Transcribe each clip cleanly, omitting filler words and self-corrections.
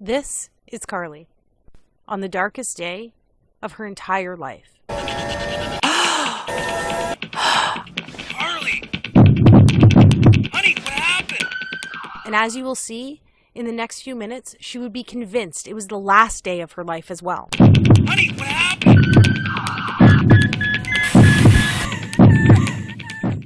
This is Carly on the darkest day of her entire life. Carly! Honey, what happened? And as you will see, in the next few minutes, she would be convinced it was the last day of her life as well. Honey, what happened?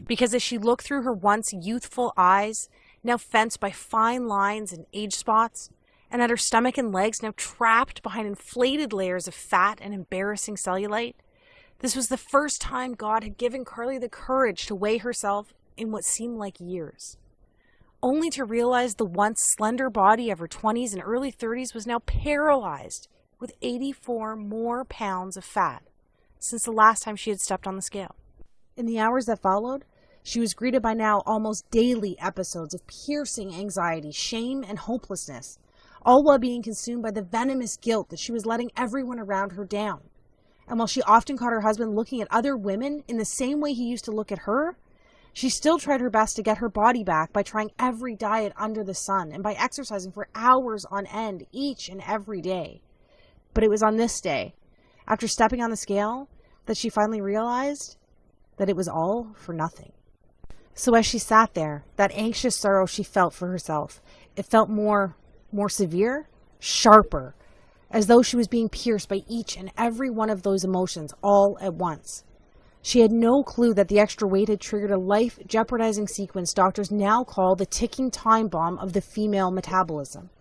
Because as she looked through her once youthful eyes, now fenced by fine lines and age spots, and at her stomach and legs now trapped behind inflated layers of fat and embarrassing cellulite, this was the first time God had given Carly the courage to weigh herself in what seemed like years, only to realize the once slender body of her 20s and early 30s was now paralyzed with 84 more pounds of fat since the last time she had stepped on the scale. In the hours that followed, she was greeted by now almost daily episodes of piercing anxiety, shame, and hopelessness, all while being consumed by the venomous guilt that she was letting everyone around her down. And while she often caught her husband looking at other women in the same way he used to look at her, she still tried her best to get her body back by trying every diet under the sun and by exercising for hours on end each and every day. But it was on this day, after stepping on the scale, that she finally realized that it was all for nothing. So as she sat there, that anxious sorrow she felt for herself, it felt more severe, sharper, as though she was being pierced by each and every one of those emotions all at once. She had no clue that the extra weight had triggered a life-jeopardizing sequence doctors now call the ticking time bomb of the female metabolism.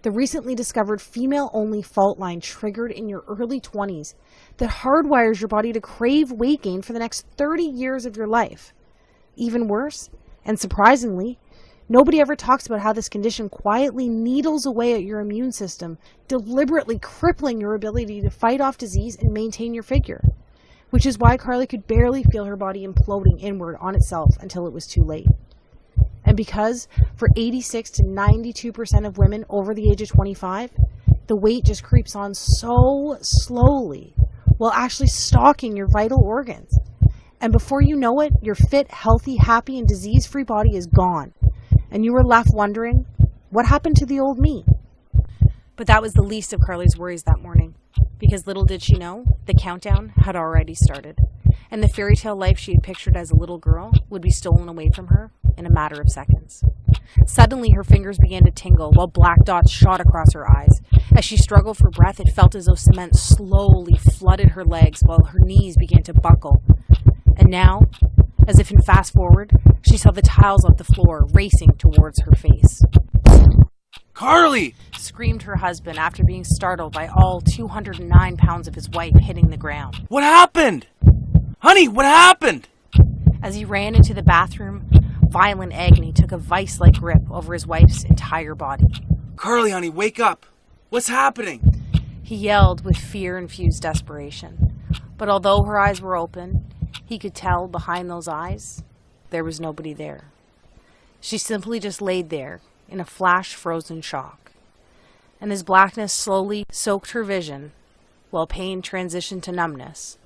The recently discovered female-only fault line triggered in your early 20s that hardwires your body to crave weight gain for the next 30 years of your life. Even worse, and surprisingly, nobody ever talks about how this condition quietly needles away at your immune system, deliberately crippling your ability to fight off disease and maintain your figure. Which is why Carly could barely feel her body imploding inward on itself until it was too late. And because for 86 to 92% of women over the age of 25, the weight just creeps on so slowly while actually stalking your vital organs. And before you know it, your fit, healthy, happy, and disease-free body is gone. And you were left wondering, what happened to the old me? But that was the least of Carly's worries that morning, because little did she know, the countdown had already started, and the fairy tale life she had pictured as a little girl would be stolen away from her in a matter of seconds. Suddenly, her fingers began to tingle while black dots shot across her eyes. As she struggled for breath, it felt as though cement slowly flooded her legs while her knees began to buckle. And now, as if in fast forward, she saw the tiles of the floor racing towards her face. Carly! Screamed her husband after being startled by all 209 pounds of his wife hitting the ground. What happened? Honey, what happened? As he ran into the bathroom, violent agony took a vice-like grip over his wife's entire body. Carly, honey, wake up. What's happening? He yelled with fear-infused desperation. But although her eyes were open, he could tell behind those eyes, there was nobody there. She simply just laid there in a flash-frozen shock. And as blackness slowly soaked her vision, while pain transitioned to numbness,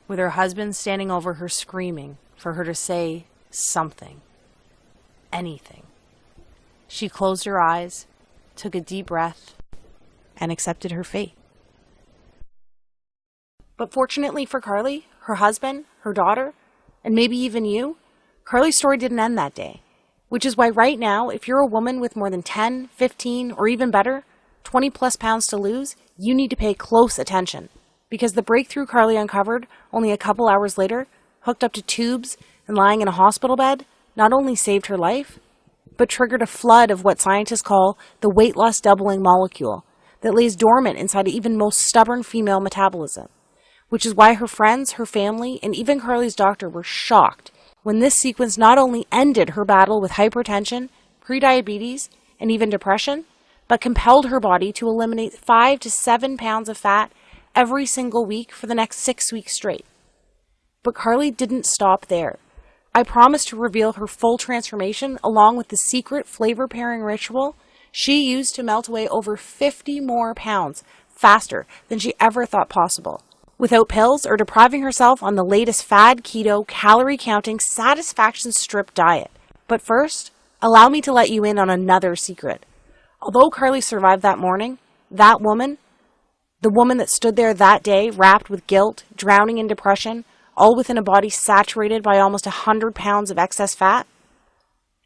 with her husband standing over her screaming for her to say something, anything. She closed her eyes, took a deep breath, and accepted her fate. But fortunately for Carly, her husband, her daughter, and maybe even you, Carly's story didn't end that day. Which is why right now, if you're a woman with more than 10, 15, or even better, 20 plus pounds to lose, you need to pay close attention. Because the breakthrough Carly uncovered only a couple hours later, hooked up to tubes and lying in a hospital bed, not only saved her life, but triggered a flood of what scientists call the weight loss doubling molecule that lays dormant inside even most stubborn female metabolism. Which is why her friends, her family, and even Carly's doctor were shocked when this sequence not only ended her battle with hypertension, prediabetes, and even depression, but compelled her body to eliminate 5 to 7 pounds of fat every single week for the next 6 weeks straight. But Carly didn't stop there. I promised to reveal her full transformation along with the secret flavor pairing ritual she used to melt away over 50 more pounds faster than she ever thought possible, without pills or depriving herself on the latest fad keto, calorie-counting, satisfaction-stripped diet. But first, allow me to let you in on another secret. Although Carly survived that morning, That woman, the woman that stood there that day, wrapped with guilt, drowning in depression, all within a body saturated by almost 100 pounds of excess fat,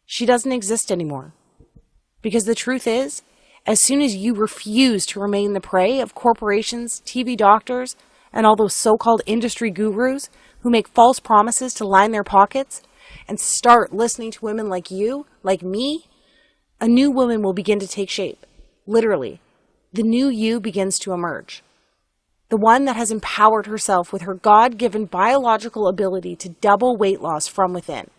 she doesn't exist anymore. Because the truth is, as soon as you refuse to remain the prey of corporations, TV doctors, and all those so-called industry gurus who make false promises to line their pockets, and start listening to women like you, like me, a new woman will begin to take shape. Literally, the new you begins to emerge. The one that has empowered herself with her God-given biological ability to double weight loss from within,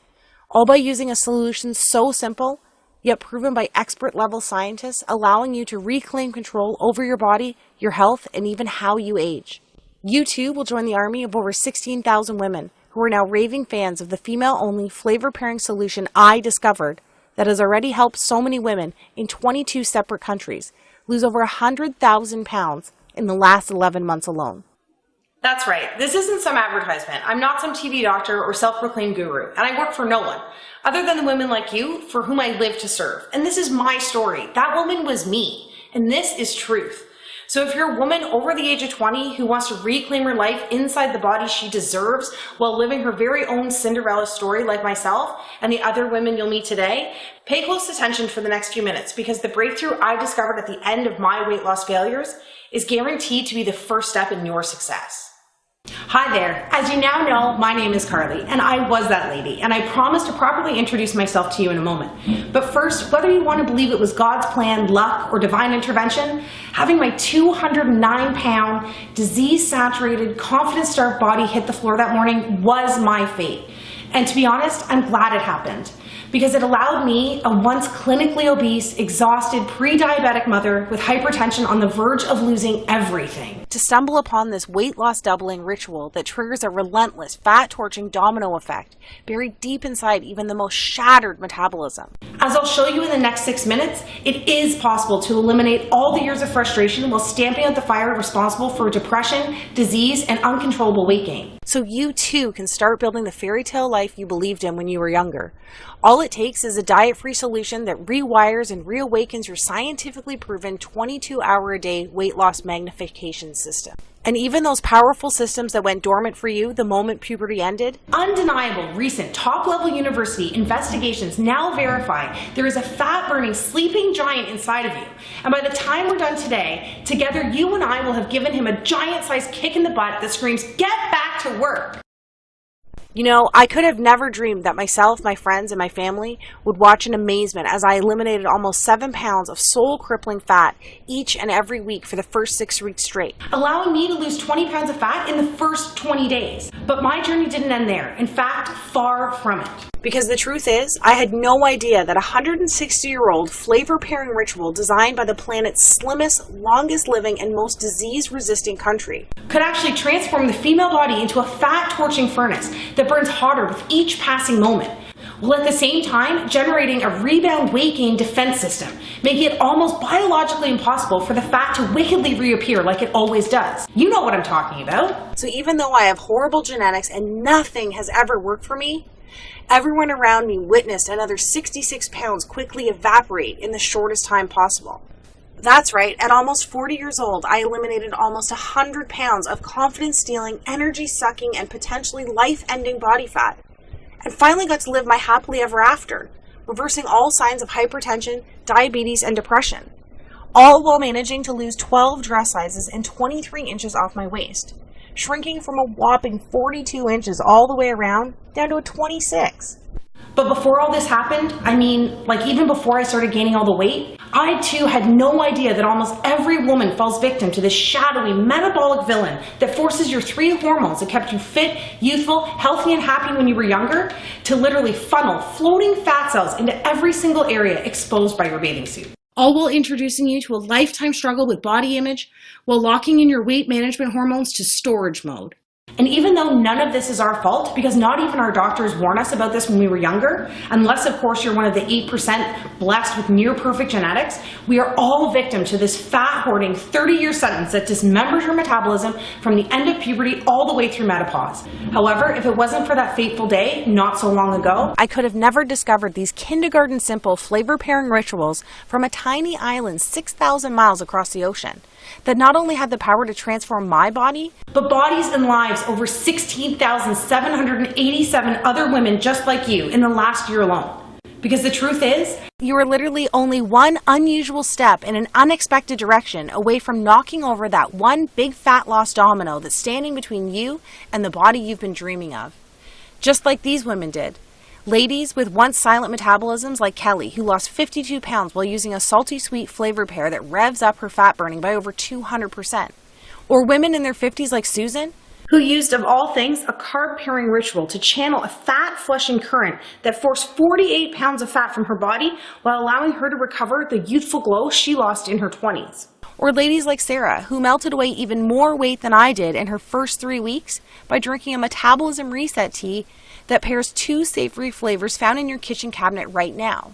all by using a solution so simple, yet proven by expert-level scientists, allowing you to reclaim control over your body, your health, and even how you age. You too will join the army of over 16,000 women who are now raving fans of the female-only flavor-pairing solution I discovered that has already helped so many women in 22 separate countries lose over 100,000 pounds in the last 11 months alone. That's right. This isn't some advertisement. I'm not some TV doctor or self-proclaimed guru, and I work for no one other than the women like you for whom I live to serve. And this is my story. That woman was me, and this is truth. So if you're a woman over the age of 20 who wants to reclaim her life inside the body she deserves while living her very own Cinderella story like myself and the other women you'll meet today, pay close attention for the next few minutes, because the breakthrough I discovered at the end of my weight loss failures is guaranteed to be the first step in your success. Hi there. As you now know, my name is Carly, and I was that lady, and I promise to properly introduce myself to you in a moment. But first, whether you want to believe it was God's plan, luck, or divine intervention, having my 209-pound, disease-saturated, confidence-starved body hit the floor that morning was my fate. And to be honest, I'm glad it happened, because it allowed me, a once clinically obese, exhausted, pre-diabetic mother with hypertension on the verge of losing everything, to stumble upon this weight loss doubling ritual that triggers a relentless, fat-torching domino effect buried deep inside even the most shattered metabolism. As I'll show you in the next 6 minutes, it is possible to eliminate all the years of frustration while stamping out the fire responsible for depression, disease, and uncontrollable weight gain. So you too can start building the fairy tale life you believed in when you were younger. All it takes is a diet-free solution that rewires and reawakens your scientifically proven 22-hour-a-day weight loss magnification system. And even those powerful systems that went dormant for you the moment puberty ended? Undeniable recent top-level university investigations now verify there is a fat-burning sleeping giant inside of you. And by the time we're done today, together you and I will have given him a giant-sized kick in the butt that screams, "Get back to work!" You know, I could have never dreamed that myself, my friends, and my family would watch in amazement as I eliminated almost 7 pounds of soul-crippling fat each and every week for the first 6 weeks straight, allowing me to lose 20 pounds of fat in the first 20 days. But my journey didn't end there. In fact, far from it. Because the truth is, I had no idea that a 160-year-old flavor-pairing ritual designed by the planet's slimmest, longest-living, and most disease-resisting country could actually transform the female body into a fat-torching furnace that burns hotter with each passing moment, while at the same time generating a rebound weight gain defense system, making it almost biologically impossible for the fat to wickedly reappear like it always does. You know what I'm talking about. So even though I have horrible genetics and nothing has ever worked for me, everyone around me witnessed another 66 pounds quickly evaporate in the shortest time possible. That's right, at almost 40 years old, I eliminated almost 100 pounds of confidence-stealing, energy-sucking, and potentially life-ending body fat, and finally got to live my happily ever after, reversing all signs of hypertension, diabetes, and depression, all while managing to lose 12 dress sizes and 23 inches off my waist, shrinking from a whopping 42 inches all the way around down to a 26. But before all this happened, even before I started gaining all the weight, I too had no idea that almost every woman falls victim to this shadowy metabolic villain that forces your 3 hormones that kept you fit, youthful, healthy, and happy when you were younger to literally funnel floating fat cells into every single area exposed by your bathing suit. All while introducing you to a lifetime struggle with body image while locking in your weight management hormones to storage mode. And even though none of this is our fault, because not even our doctors warn us about this when we were younger, unless of course you're one of the 8% blessed with near perfect genetics, we are all victim to this fat hoarding 30-year sentence that dismembers your metabolism from the end of puberty all the way through menopause. However, if it wasn't for that fateful day not so long ago, I could have never discovered these kindergarten simple flavor pairing rituals from a tiny island 6,000 miles across the ocean that not only had the power to transform my body, but bodies and lives over 16,787 other women just like you in the last year alone. Because the truth is, you are literally only one unusual step in an unexpected direction away from knocking over that one big fat loss domino that's standing between you and the body you've been dreaming of. Just like these women did. Ladies with once silent metabolisms like Kelly, who lost 52 pounds while using a salty sweet flavor pair that revs up her fat burning by over 200%. Or women in their 50s like Susan, who used, of all things, a carb pairing ritual to channel a fat flushing current that forced 48 pounds of fat from her body while allowing her to recover the youthful glow she lost in her 20s. Or ladies like Sarah, who melted away even more weight than I did in her first 3 weeks by drinking a metabolism reset tea that pairs 2 savory flavors found in your kitchen cabinet right now.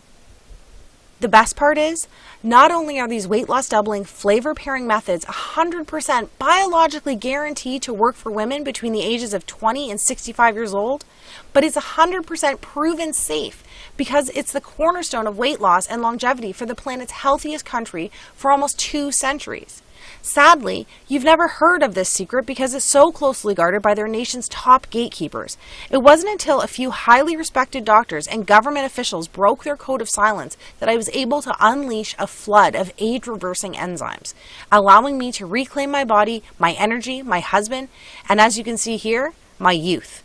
The best part is, not only are these weight loss doubling flavor pairing methods 100% biologically guaranteed to work for women between the ages of 20 and 65 years old, but it's 100% proven safe because it's the cornerstone of weight loss and longevity for the planet's healthiest country for almost 2 centuries. Sadly, you've never heard of this secret because it's so closely guarded by their nation's top gatekeepers. It wasn't until a few highly respected doctors and government officials broke their code of silence that I was able to unleash a flood of age-reversing enzymes, allowing me to reclaim my body, my energy, my husband, and as you can see here, my youth.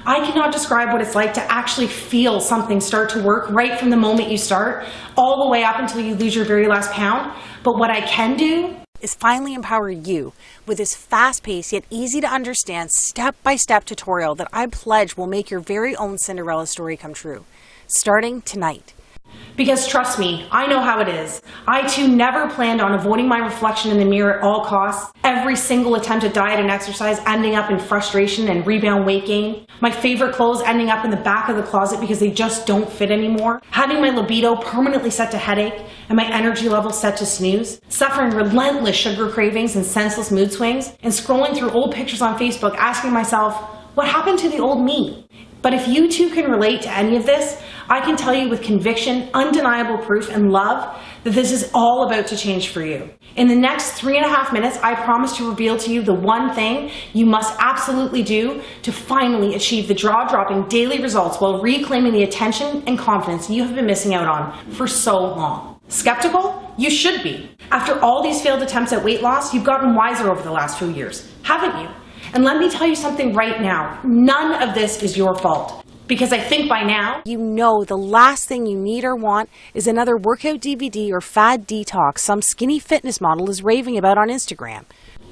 I cannot describe what it's like to actually feel something start to work right from the moment you start, all the way up until you lose your very last pound. But what I can do is finally empower you with this fast-paced yet easy to understand step-by-step tutorial that I pledge will make your very own Cinderella story come true, starting tonight. Because trust me, I know how it is. I too never planned on avoiding my reflection in the mirror at all costs. Every single attempt at diet and exercise ending up in frustration and rebound weight gain. My favorite clothes ending up in the back of the closet because they just don't fit anymore. Having my libido permanently set to headache and my energy level set to snooze. Suffering relentless sugar cravings and senseless mood swings. And scrolling through old pictures on Facebook asking myself, what happened to the old me? But if you too can relate to any of this, I can tell you with conviction, undeniable proof, and love that this is all about to change for you. In the next 3.5 minutes, I promise to reveal to you the one thing you must absolutely do to finally achieve the jaw-dropping daily results while reclaiming the attention and confidence you have been missing out on for so long. Skeptical? You should be. After all these failed attempts at weight loss, you've gotten wiser over the last few years, haven't you? And let me tell you something right now. None of this is your fault. Because I think by now, you know the last thing you need or want is another workout DVD or fad detox some skinny fitness model is raving about on Instagram.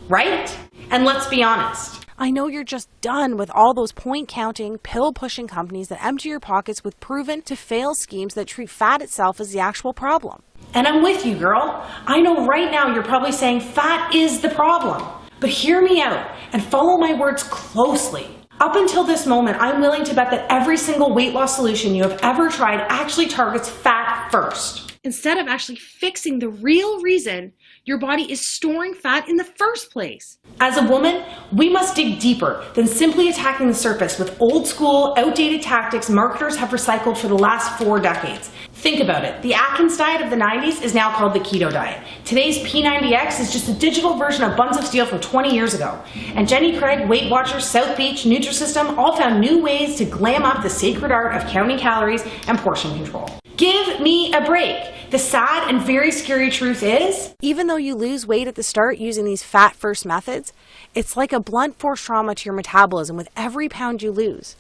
Right? And let's be honest. I know you're just done with all those point-counting, pill-pushing companies that empty your pockets with proven-to-fail schemes that treat fat itself as the actual problem. And I'm with you, girl. I know right now you're probably saying fat is the problem. But hear me out and follow my words closely. Up until this moment, I'm willing to bet that every single weight loss solution you have ever tried actually targets fat first, instead of actually fixing the real reason your body is storing fat in the first place. As a woman, we must dig deeper than simply attacking the surface with old school, outdated tactics marketers have recycled for the last 4 decades. Think about it. The Atkins diet of the 90s is now called the keto diet. Today's P90X is just a digital version of Buns of Steel from 20 years ago. And Jenny Craig, Weight Watchers, South Beach, Nutrisystem all found new ways to glam up the sacred art of counting calories and portion control. Give me a break. The sad and very scary truth is, even though you lose weight at the start using these fat-first methods, it's like a blunt force trauma to your metabolism with every pound you lose.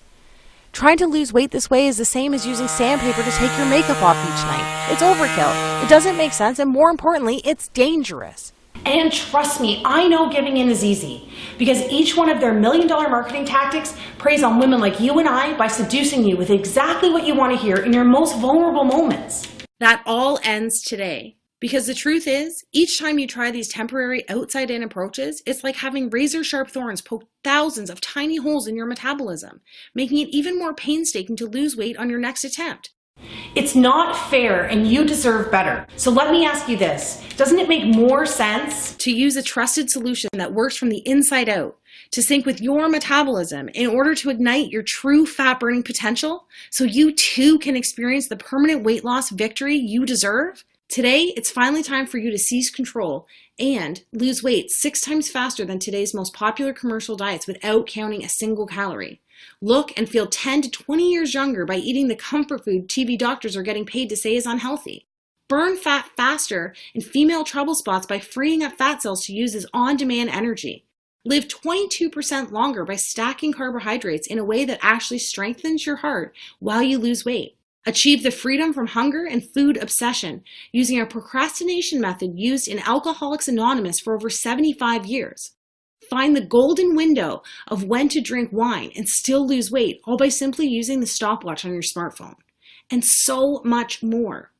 Trying to lose weight this way is the same as using sandpaper to take your makeup off each night. It's overkill. It doesn't make sense, and more importantly, it's dangerous. And trust me, I know giving in is easy, because each one of their million-dollar marketing tactics preys on women like you and I by seducing you with exactly what you want to hear in your most vulnerable moments. That all ends today. Because the truth is, each time you try these temporary outside-in approaches, it's like having razor-sharp thorns poke thousands of tiny holes in your metabolism, making it even more painstaking to lose weight on your next attempt. It's not fair and you deserve better. So let me ask you this. Doesn't it make more sense to use a trusted solution that works from the inside out, to sync with your metabolism in order to ignite your true fat burning potential so you too can experience the permanent weight loss victory you deserve? Today, it's finally time for you to seize control and lose weight 6 times faster than today's most popular commercial diets without counting a single calorie. Look and feel 10 to 20 years younger by eating the comfort food TV doctors are getting paid to say is unhealthy. Burn fat faster in female trouble spots by freeing up fat cells to use as on-demand energy. Live 22% longer by stacking carbohydrates in a way that actually strengthens your heart while you lose weight. Achieve the freedom from hunger and food obsession using a procrastination method used in Alcoholics Anonymous for over 75 years. Find the golden window of when to drink wine and still lose weight, all by simply using the stopwatch on your smartphone. And so much more.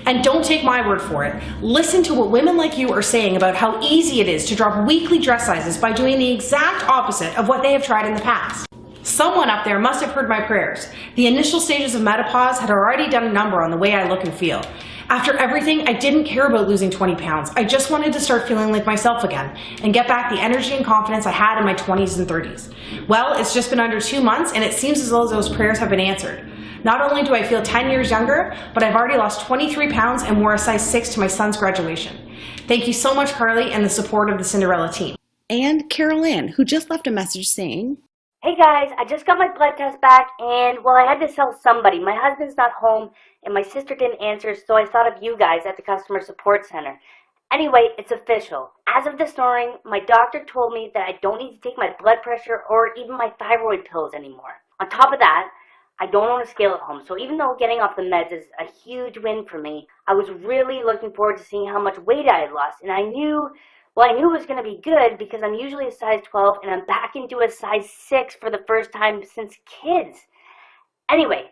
And don't take my word for it. Listen to what women like you are saying about how easy it is to drop weekly dress sizes by doing the exact opposite of what they have tried in the past. Someone up there must have heard my prayers. The initial stages of menopause had already done a number on the way I look and feel. After everything, I didn't care about losing 20 pounds. I just wanted to start feeling like myself again and get back the energy and confidence I had in my 20s and 30s. Well, it's just been under 2 months and it seems as though those prayers have been answered. Not only do I feel 10 years younger, but I've already lost 23 pounds and wore a size 6 to my son's graduation. Thank you so much, Carly, and the support of the Cinderella team. And Carol Ann, who just left a message saying, "Hey guys, I just got my blood test back and, well, I had to tell somebody. My husband's not home and my sister didn't answer, so I thought of you guys at the customer support center. Anyway, it's official. As of this morning, my doctor told me that I don't need to take my blood pressure or even my thyroid pills anymore. On top of that, I don't own a scale at home, so even though getting off the meds is a huge win for me, I was really looking forward to seeing how much weight I had lost, and I knew it was going to be good because I'm usually a size 12 and I'm back into a size 6 for the first time since kids. Anyway,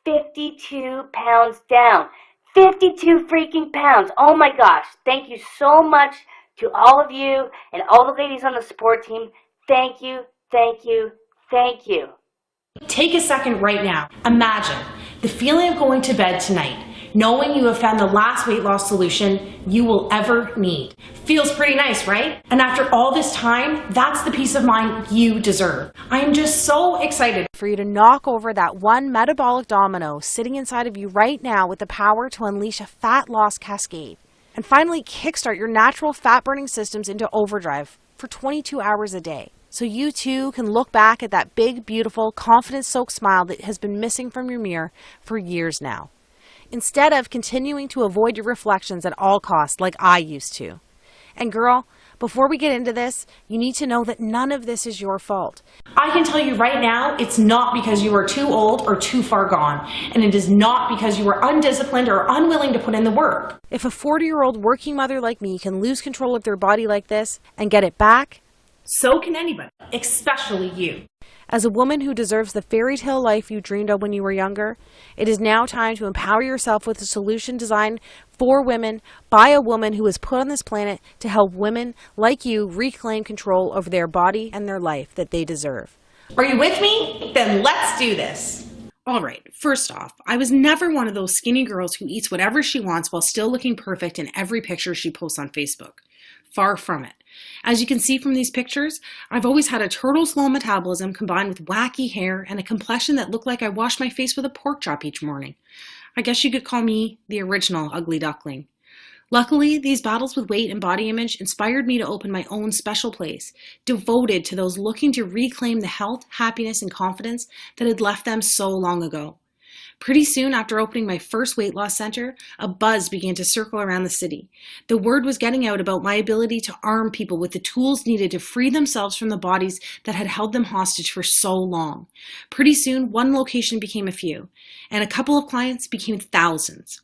52 pounds down. 52 freaking pounds. Oh my gosh. Thank you so much to all of you and all the ladies on the support team. Thank you, thank you, thank you. Take a second right now. Imagine the feeling of going to bed tonight, knowing you have found the last weight loss solution you will ever need. Feels pretty nice, right? And after all this time, that's the peace of mind you deserve. I am just so excited for you to knock over that one metabolic domino sitting inside of you right now with the power to unleash a fat loss cascade. And finally kickstart your natural fat burning systems into overdrive for 22 hours a day. So you too can look back at that big, beautiful, confidence-soaked smile that has been missing from your mirror for years now, instead of continuing to avoid your reflections at all costs like I used to. And girl, before we get into this, you need to know that none of this is your fault. I can tell you right now, it's not because you are too old or too far gone, and it is not because you are undisciplined or unwilling to put in the work. If a 40-year-old working mother like me can lose control of their body like this and get it back, so can anybody, especially you. As a woman who deserves the fairy tale life you dreamed of when you were younger, it is now time to empower yourself with a solution designed for women by a woman who was put on this planet to help women like you reclaim control over their body and their life that they deserve. Are you with me? Then let's do this. All right, first off, I was never one of those skinny girls who eats whatever she wants while still looking perfect in every picture she posts on Facebook. Far from it. As you can see from these pictures, I've always had a turtle-slow metabolism combined with wacky hair and a complexion that looked like I washed my face with a pork chop each morning. I guess you could call me the original ugly duckling. Luckily, these battles with weight and body image inspired me to open my own special place, devoted to those looking to reclaim the health, happiness, and confidence that had left them so long ago. Pretty soon after opening my first weight loss center, a buzz began to circle around the city. The word was getting out about my ability to arm people with the tools needed to free themselves from the bodies that had held them hostage for so long. Pretty soon, one location became a few, and a couple of clients became thousands.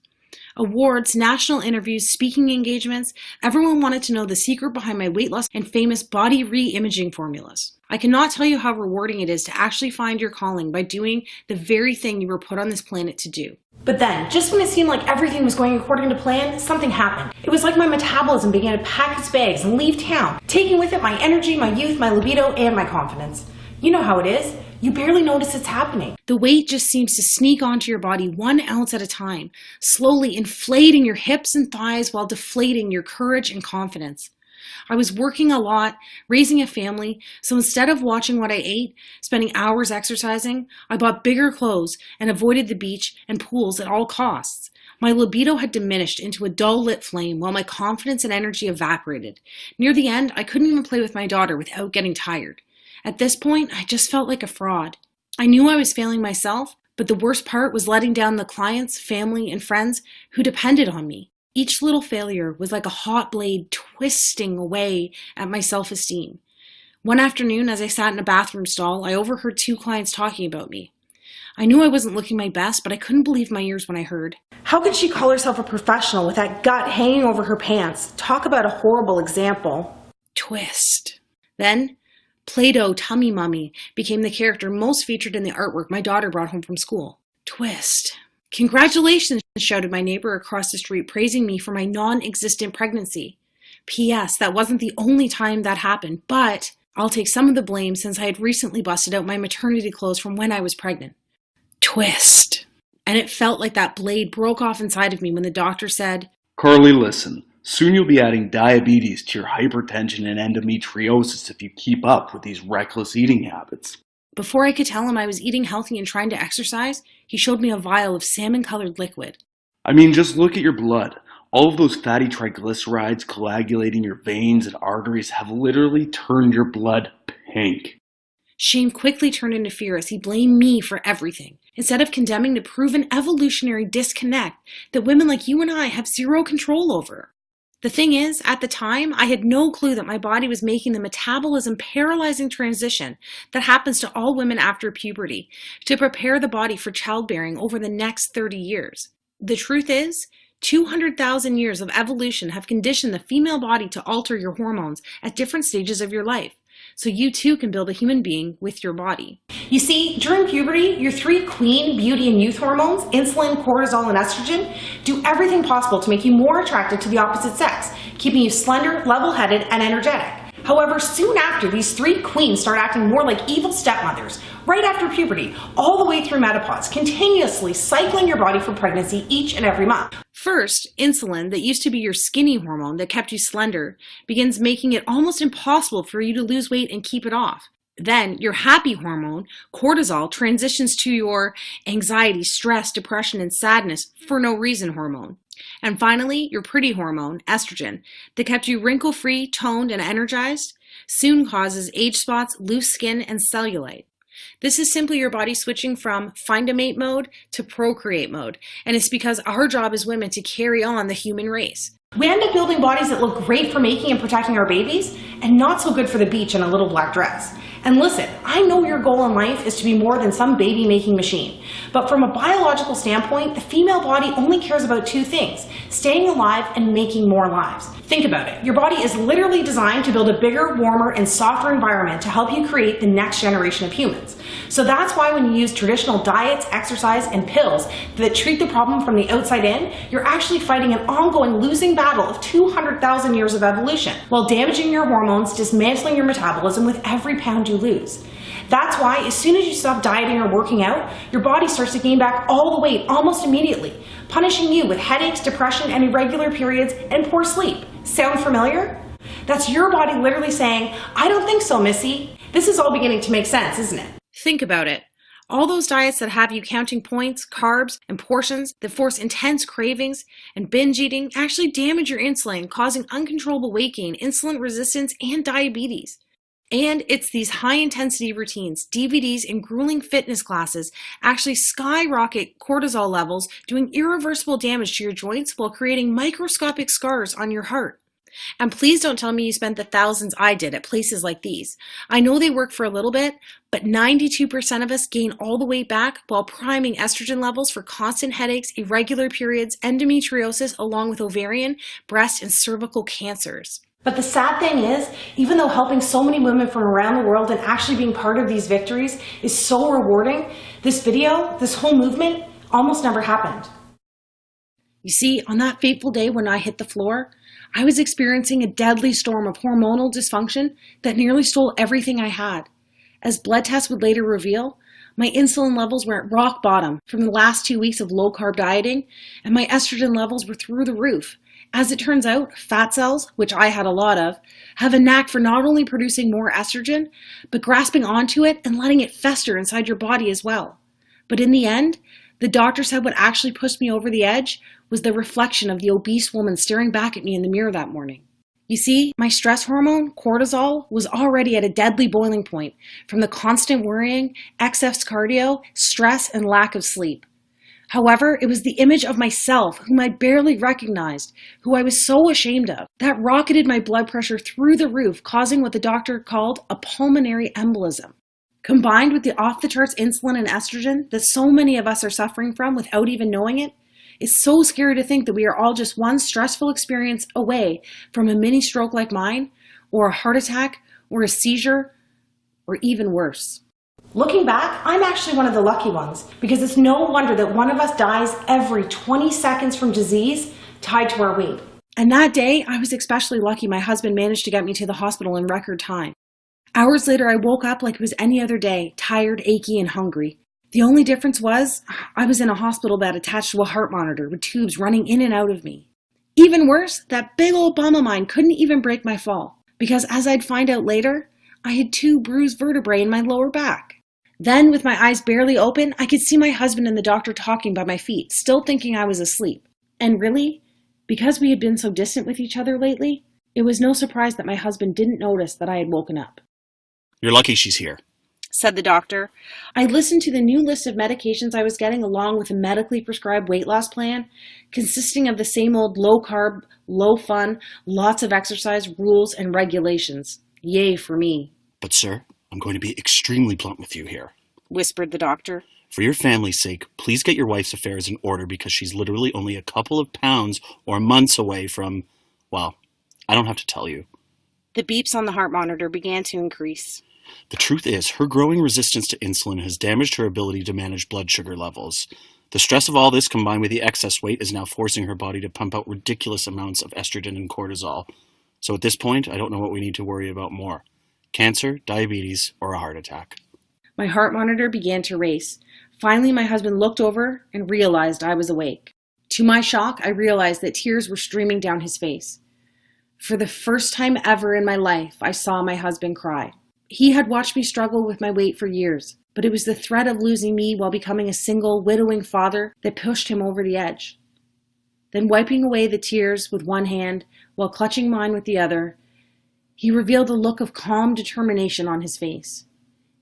Awards, national interviews, speaking engagements, everyone wanted to know the secret behind my weight loss and famous body re-imaging formulas. I cannot tell you how rewarding it is to actually find your calling by doing the very thing you were put on this planet to do. But then, just when it seemed like everything was going according to plan, something happened. It was like my metabolism began to pack its bags and leave town, taking with it my energy, my youth, my libido, and my confidence. You know how it is. You barely notice it's happening. The weight just seems to sneak onto your body 1 ounce at a time, slowly inflating your hips and thighs while deflating your courage and confidence. I was working a lot, raising a family, so instead of watching what I ate, spending hours exercising, I bought bigger clothes and avoided the beach and pools at all costs. My libido had diminished into a dull-lit flame while my confidence and energy evaporated. Near the end, I couldn't even play with my daughter without getting tired. At this point, I just felt like a fraud. I knew I was failing myself, but the worst part was letting down the clients, family, and friends who depended on me. Each little failure was like a hot blade twisting away at my self-esteem. One afternoon, as I sat in a bathroom stall, I overheard 2 clients talking about me. I knew I wasn't looking my best, but I couldn't believe my ears when I heard. How could she call herself a professional with that gut hanging over her pants? Talk about a horrible example. Twist. Then, Play-Doh Tummy Mummy became the character most featured in the artwork my daughter brought home from school. Twist. Congratulations, shouted my neighbor across the street, praising me for my non-existent pregnancy. P.S. That wasn't the only time that happened, but I'll take some of the blame since I had recently busted out my maternity clothes from when I was pregnant. Twist. And it felt like that blade broke off inside of me when the doctor said, Carly, listen. Soon you'll be adding diabetes to your hypertension and endometriosis if you keep up with these reckless eating habits. Before I could tell him I was eating healthy and trying to exercise, he showed me a vial of salmon-colored liquid. I mean, just look at your blood. All of those fatty triglycerides coagulating your veins and arteries have literally turned your blood pink. Shame quickly turned into fear as he blamed me for everything, instead of condemning the proven evolutionary disconnect that women like you and I have zero control over. The thing is, at the time, I had no clue that my body was making the metabolism paralyzing transition that happens to all women after puberty to prepare the body for childbearing over the next 30 years. The truth is, 200,000 years of evolution have conditioned the female body to alter your hormones at different stages of your life, so you too can build a human being with your body. You see, during puberty, your 3 queen beauty and youth hormones, insulin, cortisol, and estrogen, do everything possible to make you more attracted to the opposite sex, keeping you slender, level-headed, and energetic. However, soon after, these 3 queens start acting more like evil stepmothers, right after puberty, all the way through menopause, continuously cycling your body for pregnancy each and every month. First, insulin, that used to be your skinny hormone that kept you slender, begins making it almost impossible for you to lose weight and keep it off. Then, your happy hormone, cortisol, transitions to your anxiety, stress, depression, and sadness for no reason hormone. And finally, your pretty hormone, estrogen, that kept you wrinkle-free, toned, and energized, soon causes age spots, loose skin, and cellulite. This is simply your body switching from find a mate mode to procreate mode, and it's because our job as women to carry on the human race. We end up building bodies that look great for making and protecting our babies, and not so good for the beach in a little black dress. And listen, I know your goal in life is to be more than some baby-making machine, but from a biological standpoint, the female body only cares about 2 things: staying alive and making more lives. Think about it. Your body is literally designed to build a bigger, warmer, and softer environment to help you create the next generation of humans. So that's why when you use traditional diets, exercise, and pills that treat the problem from the outside in, you're actually fighting an ongoing losing battle of 200,000 years of evolution, while damaging your hormones, dismantling your metabolism with every pound you lose. That's why as soon as you stop dieting or working out, your body starts to gain back all the weight almost immediately, punishing you with headaches, depression, and irregular periods and poor sleep. Sound familiar? That's your body literally saying, I don't think so, Missy. This is all beginning to make sense, isn't it? Think about it. All those diets that have you counting points, carbs, and portions that force intense cravings and binge eating actually damage your insulin, causing uncontrollable weight gain, insulin resistance, and diabetes. And it's these high-intensity routines, DVDs, and grueling fitness classes actually skyrocket cortisol levels, doing irreversible damage to your joints while creating microscopic scars on your heart. And please don't tell me you spent the thousands I did at places like these. I know they work for a little bit, but 92% of us gain all the weight back while priming estrogen levels for constant headaches, irregular periods, endometriosis, along with ovarian, breast, and cervical cancers. But the sad thing is, even though helping so many women from around the world and actually being part of these victories is so rewarding, this video, this whole movement, almost never happened. You see, on that fateful day when I hit the floor, I was experiencing a deadly storm of hormonal dysfunction that nearly stole everything I had. As blood tests would later reveal, my insulin levels were at rock bottom from the last 2 weeks of low-carb dieting, and my estrogen levels were through the roof. As it turns out, fat cells, which I had a lot of, have a knack for not only producing more estrogen, but grasping onto it and letting it fester inside your body as well. But in the end, the doctor said what actually pushed me over the edge was the reflection of the obese woman staring back at me in the mirror that morning. You see, my stress hormone, cortisol, was already at a deadly boiling point from the constant worrying, excess cardio, stress, and lack of sleep. However, it was the image of myself, whom I barely recognized, who I was so ashamed of, that rocketed my blood pressure through the roof, causing what the doctor called a pulmonary embolism. Combined with the off-the-charts insulin and estrogen that so many of us are suffering from without even knowing it, it's so scary to think that we are all just one stressful experience away from a mini stroke like mine, or a heart attack, or a seizure, or even worse. Looking back, I'm actually one of the lucky ones, because it's no wonder that one of us dies every 20 seconds from disease tied to our weight. And that day, I was especially lucky my husband managed to get me to the hospital in record time. Hours later, I woke up like it was any other day, tired, achy, and hungry. The only difference was, I was in a hospital bed attached to a heart monitor with tubes running in and out of me. Even worse, that big old bum of mine couldn't even break my fall, because as I'd find out later, I had 2 bruised vertebrae in my lower back. Then, with my eyes barely open, I could see my husband and the doctor talking by my feet, still thinking I was asleep. And really, because we had been so distant with each other lately, it was no surprise that my husband didn't notice that I had woken up. You're lucky she's here, said the doctor. I listened to the new list of medications I was getting along with a medically prescribed weight loss plan, consisting of the same old low-carb, low-fun, lots of exercise rules and regulations. Yay for me. But sir, I'm going to be extremely blunt with you here, whispered the doctor. For your family's sake, please get your wife's affairs in order because she's literally only a couple of pounds or months away from, well, I don't have to tell you. The beeps on the heart monitor began to increase. The truth is, her growing resistance to insulin has damaged her ability to manage blood sugar levels. The stress of all this combined with the excess weight is now forcing her body to pump out ridiculous amounts of estrogen and cortisol. So at this point, I don't know what we need to worry about more. Cancer, diabetes, or a heart attack. My heart monitor began to race. Finally, my husband looked over and realized I was awake. To my shock, I realized that tears were streaming down his face. For the first time ever in my life, I saw my husband cry. He had watched me struggle with my weight for years, but it was the threat of losing me while becoming a single, widowing father that pushed him over the edge. Then, wiping away the tears with one hand while clutching mine with the other, he revealed a look of calm determination on his face.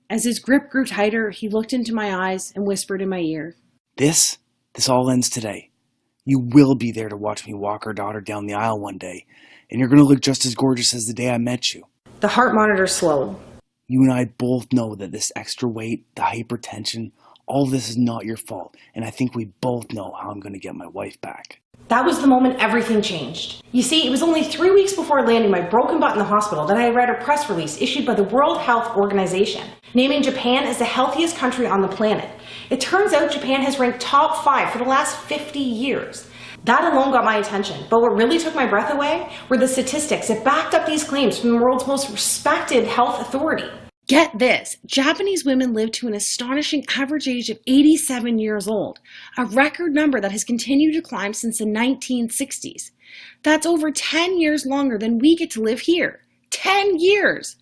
As his grip grew tighter, he looked into my eyes and whispered in my ear, This all ends today. You will be there to watch me walk our daughter down the aisle one day, and you're going to look just as gorgeous as the day I met you. The heart monitor slowed. You and I both know that this extra weight, the hypertension, all this is not your fault, and I think we both know how I'm going to get my wife back. That was the moment everything changed. You see, it was only 3 weeks before landing my broken butt in the hospital that I read a press release issued by the World Health Organization, naming Japan as the healthiest country on the planet. It turns out Japan has ranked top 5 for the last 50 years. That alone got my attention, but what really took my breath away were the statistics that backed up these claims from the world's most respected health authority. Get this, Japanese women live to an astonishing average age of 87 years old, a record number that has continued to climb since the 1960s. That's over 10 years longer than we get to live here. 10 years!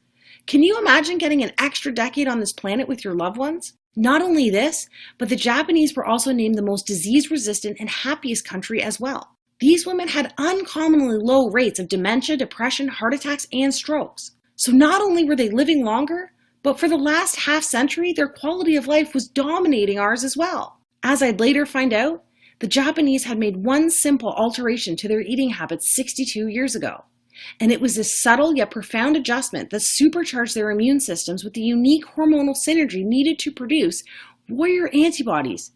Can you imagine getting an extra decade on this planet with your loved ones? Not only this, but the Japanese were also named the most disease-resistant and happiest country as well. These women had uncommonly low rates of dementia, depression, heart attacks, and strokes. So not only were they living longer, but for the last half century, their quality of life was dominating ours as well. As I'd later find out, the Japanese had made one simple alteration to their eating habits 62 years ago. And it was this subtle yet profound adjustment that supercharged their immune systems with the unique hormonal synergy needed to produce warrior antibodies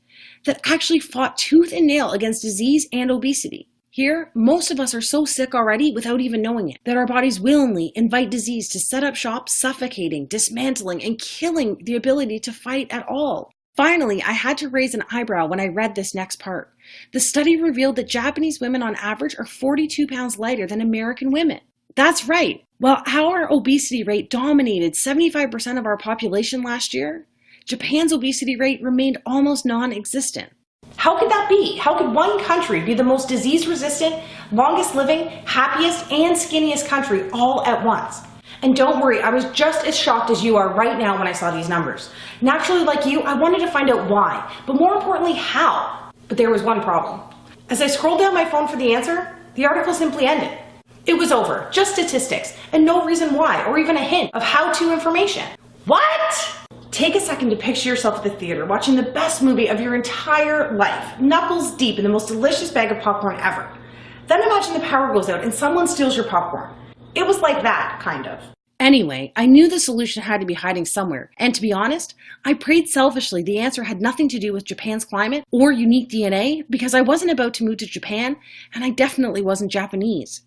that actually fought tooth and nail against disease and obesity. Here, most of us are so sick already without even knowing it, that our bodies willingly invite disease to set up shop, suffocating, dismantling, and killing the ability to fight at all. Finally, I had to raise an eyebrow when I read this next part. The study revealed that Japanese women on average are 42 pounds lighter than American women. That's right. While our obesity rate dominated 75% of our population last year, Japan's obesity rate remained almost non-existent. How could that be? How could one country be the most disease-resistant, longest living, happiest, and skinniest country all at once? And don't worry, I was just as shocked as you are right now when I saw these numbers. Naturally, like you, I wanted to find out why, but more importantly, how. But there was one problem. As I scrolled down my phone for the answer, the article simply ended. It was over, just statistics, and no reason why, or even a hint of how-to information. What? Take a second to picture yourself at the theater watching the best movie of your entire life, knuckles deep in the most delicious bag of popcorn ever. Then imagine the power goes out and someone steals your popcorn. It was like that, kind of. Anyway, I knew the solution had to be hiding somewhere, and to be honest, I prayed selfishly the answer had nothing to do with Japan's climate or unique DNA, because I wasn't about to move to Japan, and I definitely wasn't Japanese.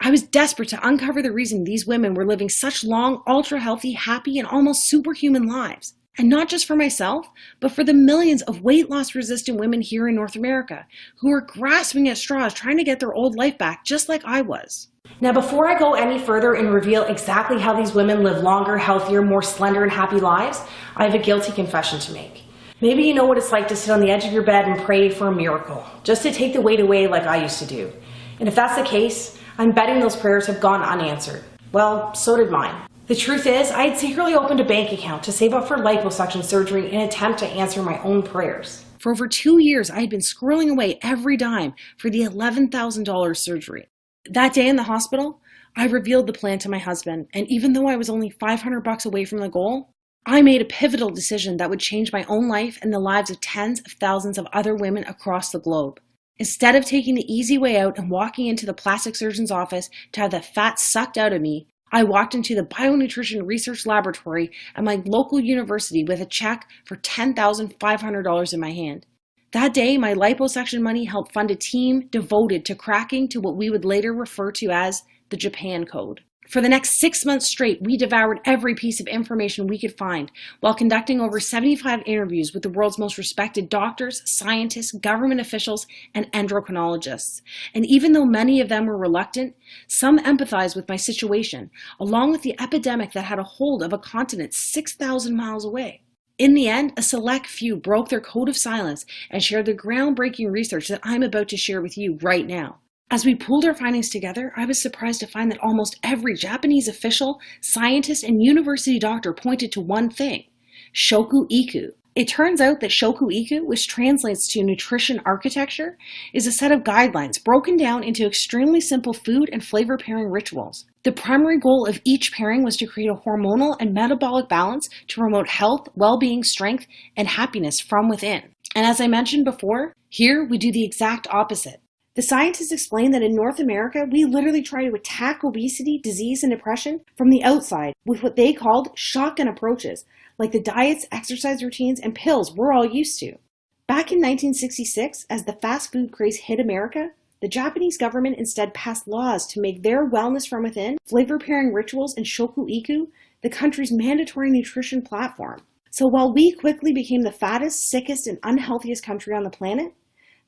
I was desperate to uncover the reason these women were living such long, ultra-healthy, happy, and almost superhuman lives. And not just for myself, but for the millions of weight loss resistant women here in North America who are grasping at straws trying to get their old life back just like I was. Now, before I go any further and reveal exactly how these women live longer, healthier, more slender, and happy lives, I have a guilty confession to make. Maybe you know what it's like to sit on the edge of your bed and pray for a miracle, just to take the weight away like I used to do. And if that's the case, I'm betting those prayers have gone unanswered. Well, so did mine. The truth is, I had secretly opened a bank account to save up for liposuction surgery in an attempt to answer my own prayers. For over 2 years, I had been squirreling away every dime for the $11,000 surgery. That day in the hospital, I revealed the plan to my husband, and even though I was only $500 away from the goal, I made a pivotal decision that would change my own life and the lives of tens of thousands of other women across the globe. Instead of taking the easy way out and walking into the plastic surgeon's office to have the fat sucked out of me, I walked into the bionutrition research laboratory at my local university with a check for $10,500 in my hand. That day, my liposuction money helped fund a team devoted to cracking to what we would later refer to as the Japan Code. For the next 6 months straight, we devoured every piece of information we could find while conducting over 75 interviews with the world's most respected doctors, scientists, government officials, and endocrinologists. And even though many of them were reluctant, some empathized with my situation, along with the epidemic that had a hold of a continent 6,000 miles away. In the end, a select few broke their code of silence and shared the groundbreaking research that I'm about to share with you right now. As we pooled our findings together, I was surprised to find that almost every Japanese official, scientist, and university doctor pointed to one thing: Shoku Iku. It turns out that Shoku Iku, which translates to nutrition architecture, is a set of guidelines broken down into extremely simple food and flavor pairing rituals. The primary goal of each pairing was to create a hormonal and metabolic balance to promote health, well-being, strength, and happiness from within. And as I mentioned before, here we do the exact opposite. The scientists explain that in North America, we literally try to attack obesity, disease, and depression from the outside with what they called shotgun approaches, like the diets, exercise routines, and pills we're all used to. Back in 1966, as the fast food craze hit America, the Japanese government instead passed laws to make their wellness from within, flavor pairing rituals, and Shoku Iku the country's mandatory nutrition platform. So while we quickly became the fattest, sickest, and unhealthiest country on the planet,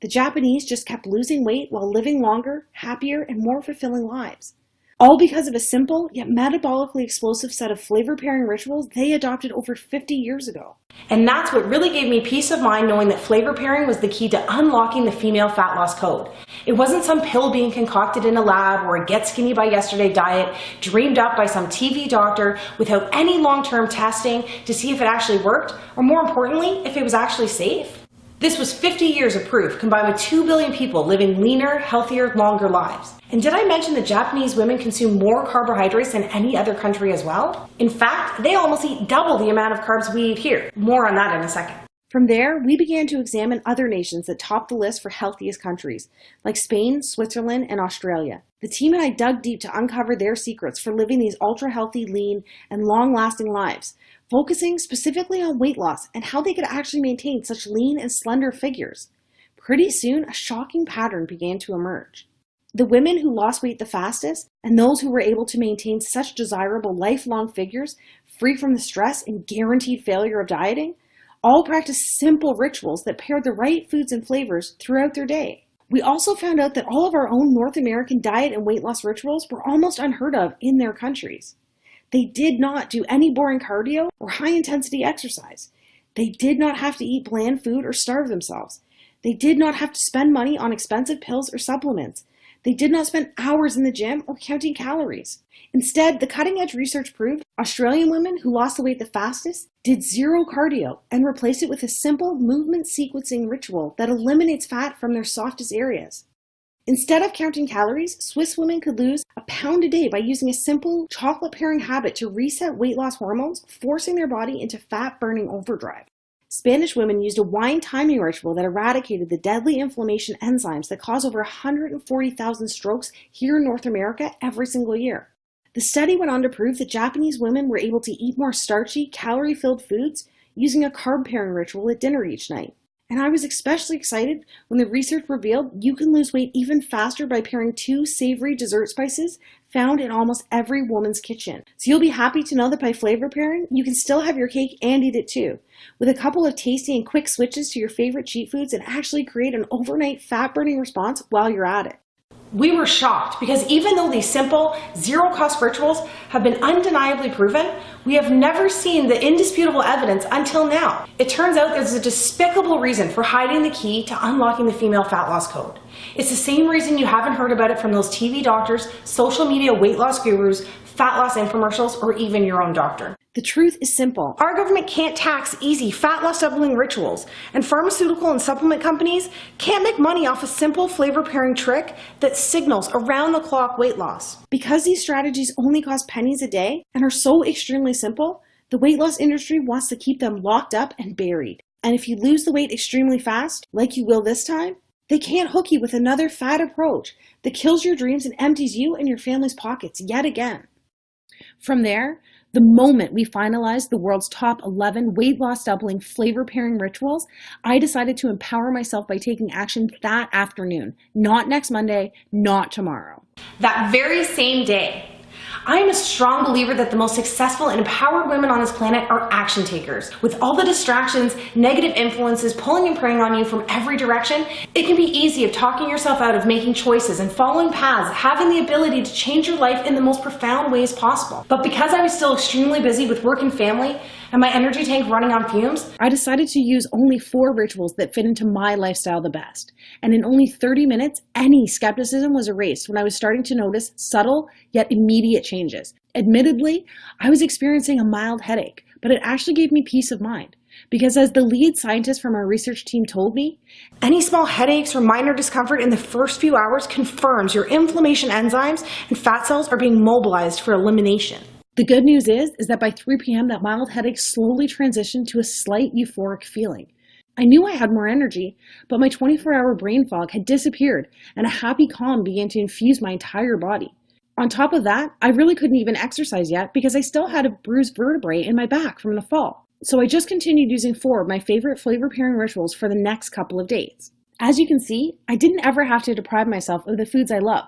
the Japanese just kept losing weight while living longer, happier, and more fulfilling lives. All because of a simple, yet metabolically explosive set of flavor pairing rituals they adopted over 50 years ago. And that's what really gave me peace of mind, knowing that flavor pairing was the key to unlocking the female fat loss code. It wasn't some pill being concocted in a lab or a get skinny by yesterday diet dreamed up by some TV doctor without any long-term testing to see if it actually worked, or more importantly, if it was actually safe. This was 50 years of proof, combined with 2 billion people living leaner, healthier, longer lives. And did I mention that Japanese women consume more carbohydrates than any other country as well? In fact, they almost eat double the amount of carbs we eat here. More on that in a second. From there, we began to examine other nations that topped the list for healthiest countries, like Spain, Switzerland, and Australia. The team and I dug deep to uncover their secrets for living these ultra-healthy, lean, and long-lasting lives, focusing specifically on weight loss and how they could actually maintain such lean and slender figures. Pretty soon, a shocking pattern began to emerge. The women who lost weight the fastest and those who were able to maintain such desirable lifelong figures, free from the stress and guaranteed failure of dieting, all practiced simple rituals that paired the right foods and flavors throughout their day. We also found out that all of our own North American diet and weight loss rituals were almost unheard of in their countries. They did not do any boring cardio or high-intensity exercise. They did not have to eat bland food or starve themselves. They did not have to spend money on expensive pills or supplements. They did not spend hours in the gym or counting calories. Instead, the cutting-edge research proved Australian women who lost the weight the fastest did zero cardio and replaced it with a simple movement sequencing ritual that eliminates fat from their softest areas. Instead of counting calories, Swiss women could lose a pound a day by using a simple chocolate pairing habit to reset weight loss hormones, forcing their body into fat-burning overdrive. Spanish women used a wine timing ritual that eradicated the deadly inflammation enzymes that cause over 140,000 strokes here in North America every single year. The study went on to prove that Japanese women were able to eat more starchy, calorie-filled foods using a carb pairing ritual at dinner each night. And I was especially excited when the research revealed you can lose weight even faster by pairing 2 savory dessert spices found in almost every woman's kitchen. So you'll be happy to know that by flavor pairing, you can still have your cake and eat it too, with a couple of tasty and quick switches to your favorite cheat foods and actually create an overnight fat-burning response while you're at it. We were shocked because even though these simple, zero-cost rituals have been undeniably proven, we have never seen the indisputable evidence until now. It turns out there's a despicable reason for hiding the key to unlocking the female fat loss code. It's the same reason you haven't heard about it from those TV doctors, social media weight loss gurus, fat loss infomercials, or even your own doctor. The truth is simple. Our government can't tax easy fat loss doubling rituals, and pharmaceutical and supplement companies can't make money off a simple flavor pairing trick that signals around-the-clock weight loss. Because these strategies only cost pennies a day and are so extremely simple, the weight loss industry wants to keep them locked up and buried. And if you lose the weight extremely fast, like you will this time, they can't hook you with another fad approach that kills your dreams and empties you and your family's pockets yet again. From there, the moment we finalized the world's top 11 weight loss doubling flavor pairing rituals, I decided to empower myself by taking action that afternoon, not next Monday, not tomorrow. That very same day. I am a strong believer that the most successful and empowered women on this planet are action takers. With all the distractions, negative influences pulling and preying on you from every direction, it can be easy of talking yourself out of making choices and following paths, having the ability to change your life in the most profound ways possible. But because I was still extremely busy with work and family, and my energy tank running on fumes, I decided to use only 4 rituals that fit into my lifestyle the best. And in only 30 minutes, any skepticism was erased when I was starting to notice subtle yet immediate changes. Admittedly, I was experiencing a mild headache, but it actually gave me peace of mind. Because as the lead scientist from our research team told me, any small headaches or minor discomfort in the first few hours confirms your inflammation enzymes and fat cells are being mobilized for elimination. The good news is that by 3 p.m. that mild headache slowly transitioned to a slight euphoric feeling. I knew I had more energy, but my 24-hour brain fog had disappeared and a happy calm began to infuse my entire body. On top of that, I really couldn't even exercise yet because I still had a bruised vertebrae in my back from the fall. So I just continued using 4 of my favorite flavor pairing rituals for the next couple of days. As you can see, I didn't ever have to deprive myself of the foods I love.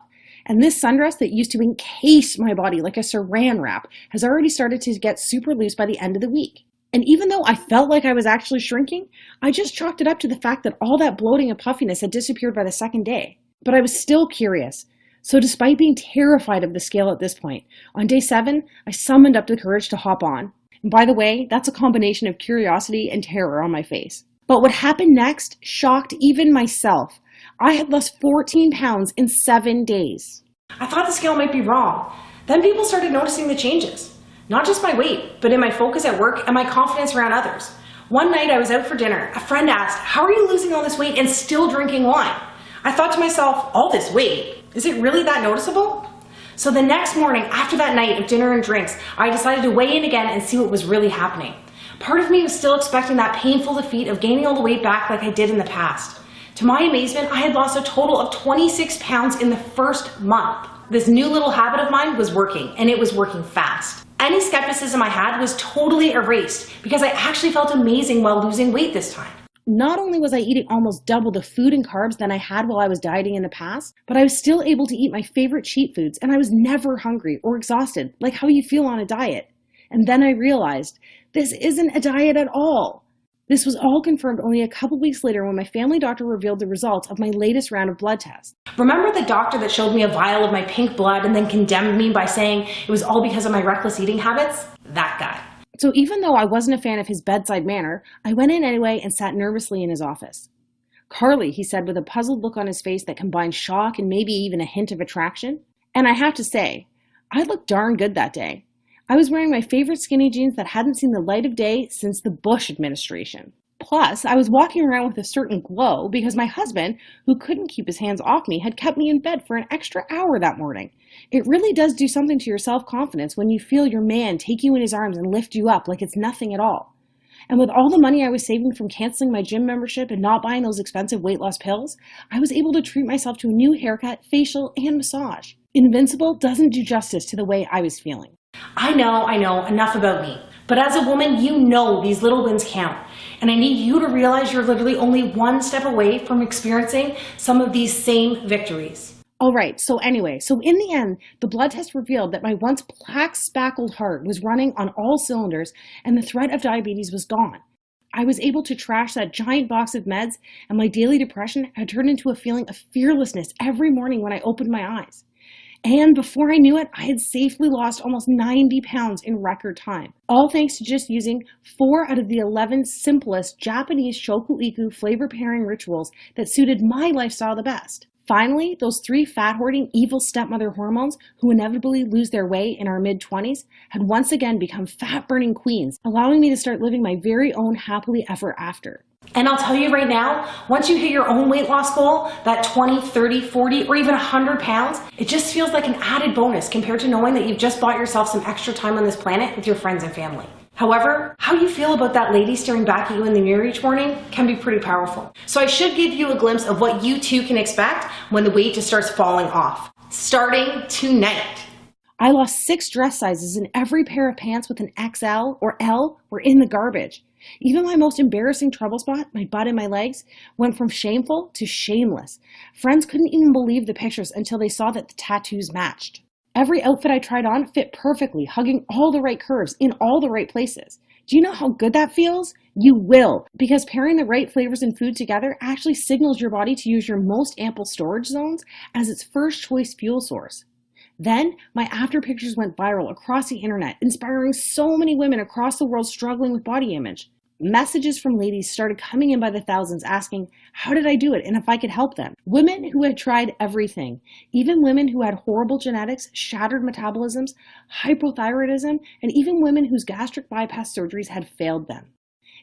And this sundress that used to encase my body like a saran wrap has already started to get super loose by the end of the week. And even though I felt like I was actually shrinking, I just chalked it up to the fact that all that bloating and puffiness had disappeared by the second day. But I was still curious. So despite being terrified of the scale at this point, on day 7, I summoned up the courage to hop on. And by the way, that's a combination of curiosity and terror on my face. But what happened next shocked even myself. I had lost 14 pounds in 7 days. I thought the scale might be wrong. Then people started noticing the changes. Not just my weight, but in my focus at work and my confidence around others. One night I was out for dinner. A friend asked, "How are you losing all this weight and still drinking wine?" I thought to myself, all this weight? Is it really that noticeable? So the next morning, after that night of dinner and drinks, I decided to weigh in again and see what was really happening. Part of me was still expecting that painful defeat of gaining all the weight back like I did in the past. To my amazement, I had lost a total of 26 pounds in the first month. This new little habit of mine was working, and it was working fast. Any skepticism I had was totally erased because I actually felt amazing while losing weight this time. Not only was I eating almost double the food and carbs than I had while I was dieting in the past, but I was still able to eat my favorite cheat foods, and I was never hungry or exhausted, like how you feel on a diet. And then I realized, this isn't a diet at all. This was all confirmed only a couple weeks later when my family doctor revealed the results of my latest round of blood tests. Remember the doctor that showed me a vial of my pink blood and then condemned me by saying it was all because of my reckless eating habits? That guy. So even though I wasn't a fan of his bedside manner, I went in anyway and sat nervously in his office. "Carly," he said with a puzzled look on his face that combined shock and maybe even a hint of attraction. And I have to say, I looked darn good that day. I was wearing my favorite skinny jeans that hadn't seen the light of day since the Bush administration. Plus, I was walking around with a certain glow because my husband, who couldn't keep his hands off me, had kept me in bed for an extra hour that morning. It really does do something to your self-confidence when you feel your man take you in his arms and lift you up like it's nothing at all. And with all the money I was saving from canceling my gym membership and not buying those expensive weight loss pills, I was able to treat myself to a new haircut, facial, and massage. Invincible doesn't do justice to the way I was feeling. I know, enough about me. But as a woman, you know these little wins count. And I need you to realize you're literally only one step away from experiencing some of these same victories. All right, so in the end, the blood test revealed that my once plaque-spackled heart was running on all cylinders and the threat of diabetes was gone. I was able to trash that giant box of meds, and my daily depression had turned into a feeling of fearlessness every morning when I opened my eyes. And before I knew it, I had safely lost almost 90 pounds in record time, all thanks to just using 4 out of the 11 simplest Japanese shokuiku flavor pairing rituals that suited my lifestyle the best. Finally, those 3 fat-hoarding evil stepmother hormones who inevitably lose their way in our mid-20s had once again become fat-burning queens, allowing me to start living my very own happily ever after. And I'll tell you right now, once you hit your own weight loss goal, that 20, 30, 40, or even 100 pounds, it just feels like an added bonus compared to knowing that you've just bought yourself some extra time on this planet with your friends and family. However, how you feel about that lady staring back at you in the mirror each morning can be pretty powerful. So I should give you a glimpse of what you too can expect when the weight just starts falling off. Starting tonight. I lost 6 dress sizes and every pair of pants with an XL or L were in the garbage. Even my most embarrassing trouble spot, my butt and my legs, went from shameful to shameless. Friends couldn't even believe the pictures until they saw that the tattoos matched. Every outfit I tried on fit perfectly, hugging all the right curves in all the right places. Do you know how good that feels? You will, because pairing the right flavors and food together actually signals your body to use your most ample storage zones as its first choice fuel source. Then, my after pictures went viral across the internet, inspiring so many women across the world struggling with body image. Messages from ladies started coming in by the thousands asking, how did I do it and if I could help them? Women who had tried everything, even women who had horrible genetics, shattered metabolisms, hypothyroidism, and even women whose gastric bypass surgeries had failed them.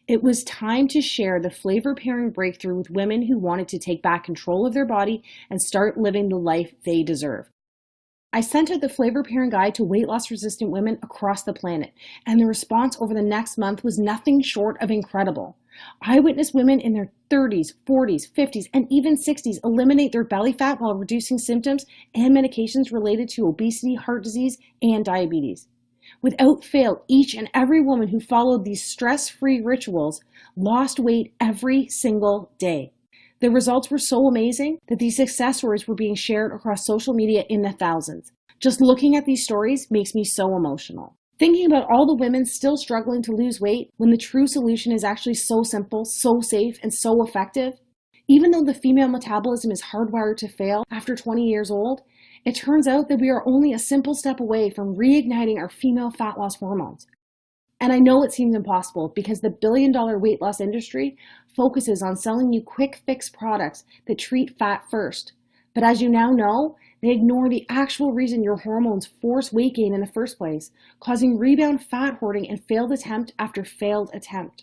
It was time to share the flavor pairing breakthrough with women who wanted to take back control of their body and start living the life they deserve. I sent out the flavor pairing guide to weight loss resistant women across the planet, and the response over the next month was nothing short of incredible. I witnessed women in their 30s, 40s, 50s, and even 60s eliminate their belly fat while reducing symptoms and medications related to obesity, heart disease, and diabetes. Without fail, each and every woman who followed these stress-free rituals lost weight every single day. The results were so amazing that these success stories were being shared across social media in the thousands. Just looking at these stories makes me so emotional. Thinking about all the women still struggling to lose weight when the true solution is actually so simple, so safe, and so effective. Even though the female metabolism is hardwired to fail after 20 years old, it turns out that we are only a simple step away from reigniting our female fat loss hormones. And I know it seems impossible because the billion-dollar weight loss industry focuses on selling you quick fix products that treat fat first. But as you now know, they ignore the actual reason your hormones force weight gain in the first place, causing rebound fat hoarding and failed attempt after failed attempt.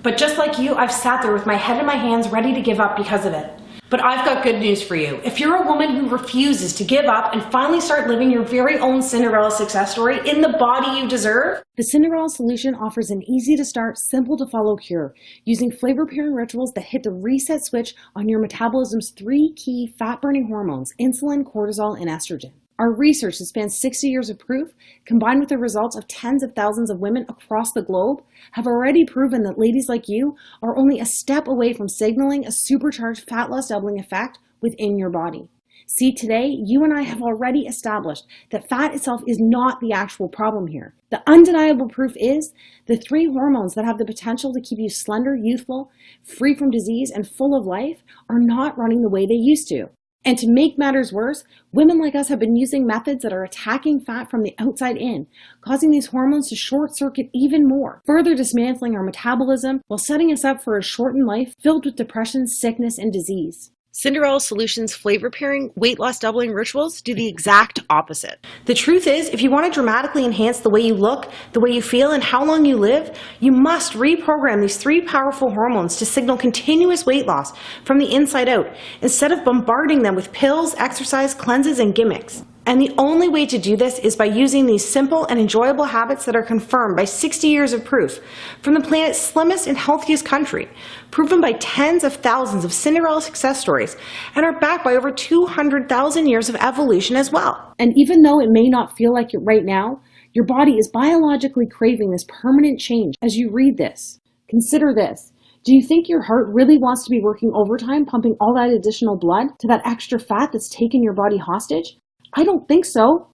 But just like you, I've sat there with my head in my hands ready to give up because of it. But I've got good news for you. If you're a woman who refuses to give up and finally start living your very own Cinderella success story in the body you deserve, the Cinderella Solution offers an easy-to-start, simple-to-follow cure using flavor-pairing rituals that hit the reset switch on your metabolism's 3 key fat-burning hormones, insulin, cortisol, and estrogen. Our research that spans 60 years of proof, combined with the results of tens of thousands of women across the globe, have already proven that ladies like you are only a step away from signaling a supercharged fat loss doubling effect within your body. See, today, you and I have already established that fat itself is not the actual problem here. The undeniable proof is the 3 hormones that have the potential to keep you slender, youthful, free from disease, and full of life are not running the way they used to. And to make matters worse, women like us have been using methods that are attacking fat from the outside in, causing these hormones to short circuit even more, further dismantling our metabolism while setting us up for a shortened life filled with depression, sickness, and disease. Cinderella Solution's flavor pairing, weight loss doubling rituals do the exact opposite. The truth is, if you want to dramatically enhance the way you look, the way you feel, and how long you live, you must reprogram these 3 powerful hormones to signal continuous weight loss from the inside out, instead of bombarding them with pills, exercise, cleanses, and gimmicks. And the only way to do this is by using these simple and enjoyable habits that are confirmed by 60 years of proof from the planet's slimmest and healthiest country, proven by tens of thousands of Cinderella success stories, and are backed by over 200,000 years of evolution as well. And even though it may not feel like it right now, your body is biologically craving this permanent change as you read this. Consider this. Do you think your heart really wants to be working overtime, pumping all that additional blood to that extra fat that's taken your body hostage? I don't think so.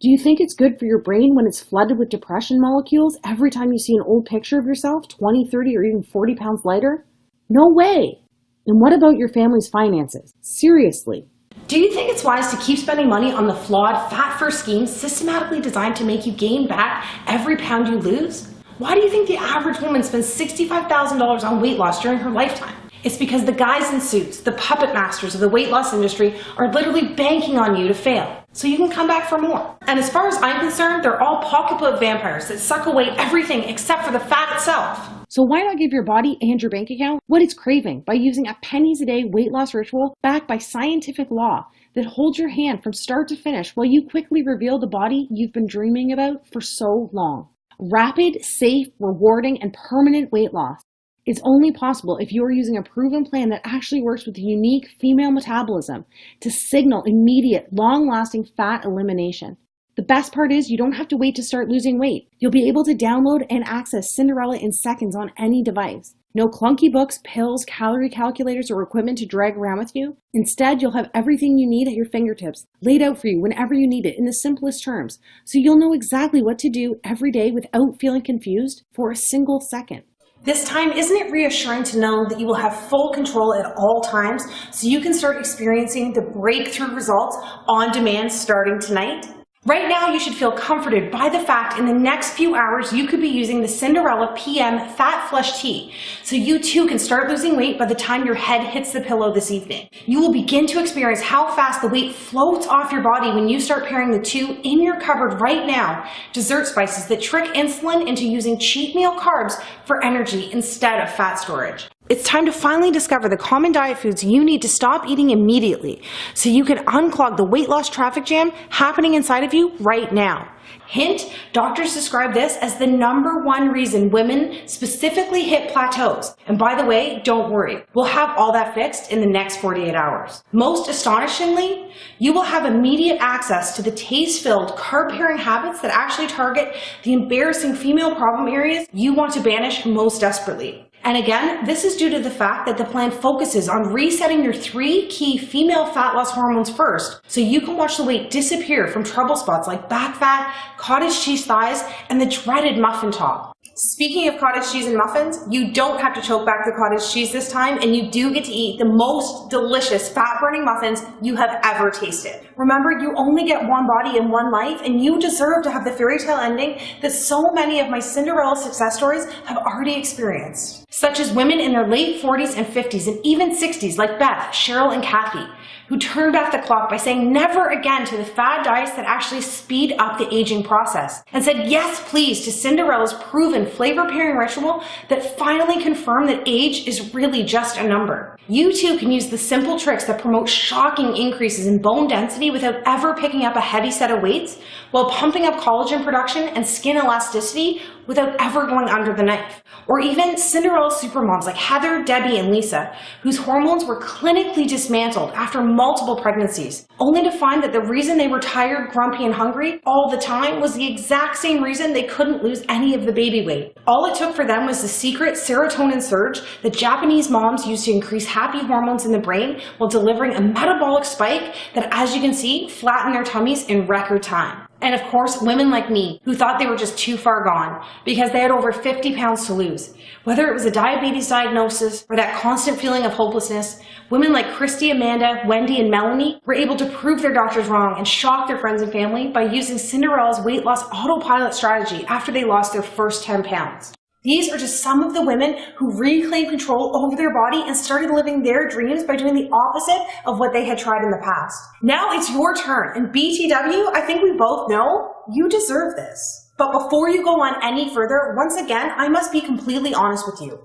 Do you think it's good for your brain when it's flooded with depression molecules every time you see an old picture of yourself 20, 30, or even 40 pounds lighter? No way. And what about your family's finances? Seriously. Do you think it's wise to keep spending money on the flawed, fat-first schemes systematically designed to make you gain back every pound you lose? Why do you think the average woman spends $65,000 on weight loss during her lifetime? It's because the guys in suits, the puppet masters of the weight loss industry, are literally banking on you to fail, so you can come back for more. And as far as I'm concerned, they're all pocketbook vampires that suck away everything except for the fat itself. So why not give your body and your bank account what it's craving by using a pennies a day weight loss ritual backed by scientific law that holds your hand from start to finish while you quickly reveal the body you've been dreaming about for so long. Rapid, safe, rewarding, and permanent weight loss is only possible if you are using a proven plan that actually works with the unique female metabolism to signal immediate, long-lasting fat elimination. The best part is you don't have to wait to start losing weight. You'll be able to download and access Cinderella in seconds on any device. No clunky books, pills, calorie calculators, or equipment to drag around with you. Instead, you'll have everything you need at your fingertips, laid out for you whenever you need it in the simplest terms, so you'll know exactly what to do every day without feeling confused for a single second. This time, isn't it reassuring to know that you will have full control at all times so you can start experiencing the breakthrough results on demand starting tonight? Right now, you should feel comforted by the fact in the next few hours you could be using the Cinderella PM Fat Flush Tea, so you too can start losing weight by the time your head hits the pillow this evening. You will begin to experience how fast the weight floats off your body when you start pairing the 2 in your cupboard right now, dessert spices that trick insulin into using cheat meal carbs for energy instead of fat storage. It's time to finally discover the common diet foods you need to stop eating immediately so you can unclog the weight loss traffic jam happening inside of you right now. Hint, doctors describe this as the #1 reason women specifically hit plateaus. And by the way, don't worry, we'll have all that fixed in the next 48 hours. Most astonishingly, you will have immediate access to the taste-filled, carb-pairing habits that actually target the embarrassing female problem areas you want to banish most desperately. And again, this is due to the fact that the plan focuses on resetting your 3 key female fat loss hormones first, so you can watch the weight disappear from trouble spots like back fat, cottage cheese thighs, and the dreaded muffin top. Speaking of cottage cheese and muffins, you don't have to choke back the cottage cheese this time, and you do get to eat the most delicious fat-burning muffins you have ever tasted. Remember, you only get one body and one life, and you deserve to have the fairy tale ending that so many of my Cinderella success stories have already experienced, such as women in their late 40s and 50s and even 60s like Beth, Cheryl, and Kathy, who turned back the clock by saying never again to the fad diets that actually speed up the aging process, and said yes please to Cinderella's proven flavor pairing ritual that finally confirmed that age is really just a number. You too can use the simple tricks that promote shocking increases in bone density without ever picking up a heavy set of weights, while pumping up collagen production and skin elasticity without ever going under the knife. Or even Cinderella supermoms like Heather, Debbie, and Lisa, whose hormones were clinically dismantled after multiple pregnancies, only to find that the reason they were tired, grumpy, and hungry all the time was the exact same reason they couldn't lose any of the baby weight. All it took for them was the secret serotonin surge that Japanese moms use to increase happy hormones in the brain while delivering a metabolic spike that, as you can see, flattened their tummies in record time. And of course, women like me, who thought they were just too far gone because they had over 50 pounds to lose. Whether it was a diabetes diagnosis or that constant feeling of hopelessness, women like Christy, Amanda, Wendy, and Melanie were able to prove their doctors wrong and shock their friends and family by using Cinderella's weight loss autopilot strategy after they lost their first 10 pounds. These are just some of the women who reclaimed control over their body and started living their dreams by doing the opposite of what they had tried in the past. Now it's your turn, and BTW, I think we both know you deserve this. But before you go on any further, once again, I must be completely honest with you.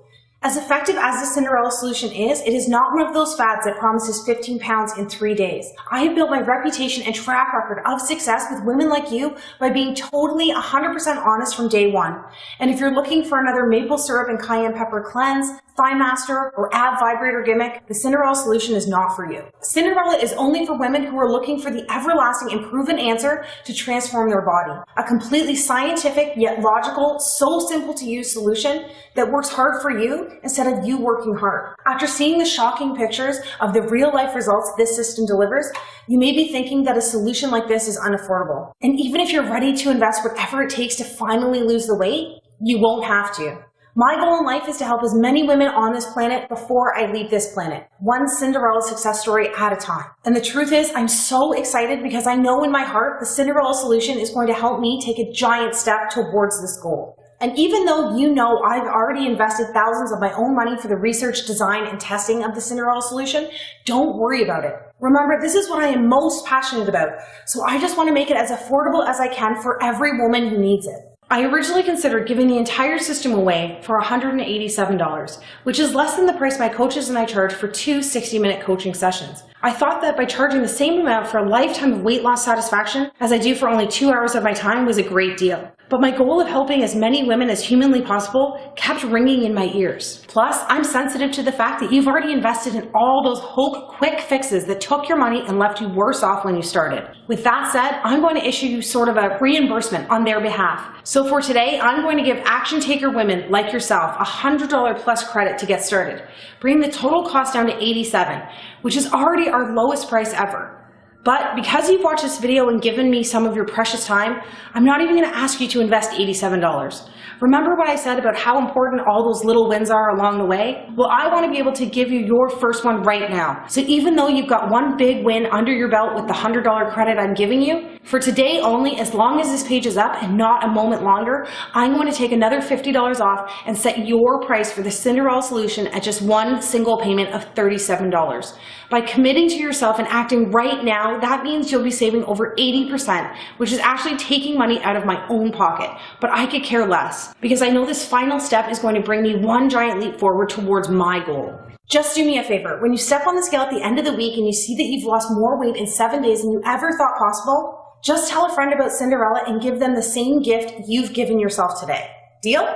As effective as the Cinderella Solution is, it is not one of those fads that promises 15 pounds in 3 days. I have built my reputation and track record of success with women like you by being totally 100% honest from day one. And if you're looking for another maple syrup and cayenne pepper cleanse, thigh master, or ab vibrator gimmick, the Cinderella Solution is not for you. Cinderella is only for women who are looking for the everlasting and proven answer to transform their body. A completely scientific yet logical, so simple to use solution that works hard for you instead of you working hard. After seeing the shocking pictures of the real life results this system delivers, you may be thinking that a solution like this is unaffordable. And even if you're ready to invest whatever it takes to finally lose the weight, you won't have to. My goal in life is to help as many women on this planet before I leave this planet, one Cinderella success story at a time. And the truth is, I'm so excited because I know in my heart the Cinderella Solution is going to help me take a giant step towards this goal. And even though you know I've already invested thousands of my own money for the research, design, and testing of the Cinderella Solution, don't worry about it. Remember, this is what I am most passionate about, so I just want to make it as affordable as I can for every woman who needs it. I originally considered giving the entire system away for $187, which is less than the price my coaches and I charge for 2 60-minute coaching sessions. I thought that by charging the same amount for a lifetime of weight loss satisfaction as I do for only 2 hours of my time was a great deal. But my goal of helping as many women as humanly possible kept ringing in my ears. Plus, I'm sensitive to the fact that you've already invested in all those hope quick fixes that took your money and left you worse off when you started. With that said, I'm going to issue you sort of a reimbursement on their behalf. So for today, I'm going to give action taker women like yourself a $100 plus credit to get started, bringing the total cost down to $87, which is already our lowest price ever. But because you've watched this video and given me some of your precious time, I'm not even going to ask you to invest $87. Remember what I said about how important all those little wins are along the way? Well, I want to be able to give you your first one right now. So even though you've got one big win under your belt with the $100 credit I'm giving you, for today only, as long as this page is up and not a moment longer, I'm going to take another $50 off and set your price for the Cinderella Solution at just one single payment of $37. By committing to yourself and acting right now, that means you'll be saving over 80%, which is actually taking money out of my own pocket. But I could care less, because I know this final step is going to bring me one giant leap forward towards my goal. Just do me a favor. When you step on the scale at the end of the week and you see that you've lost more weight in 7 days than you ever thought possible, just tell a friend about Cinderella and give them the same gift you've given yourself today. Deal?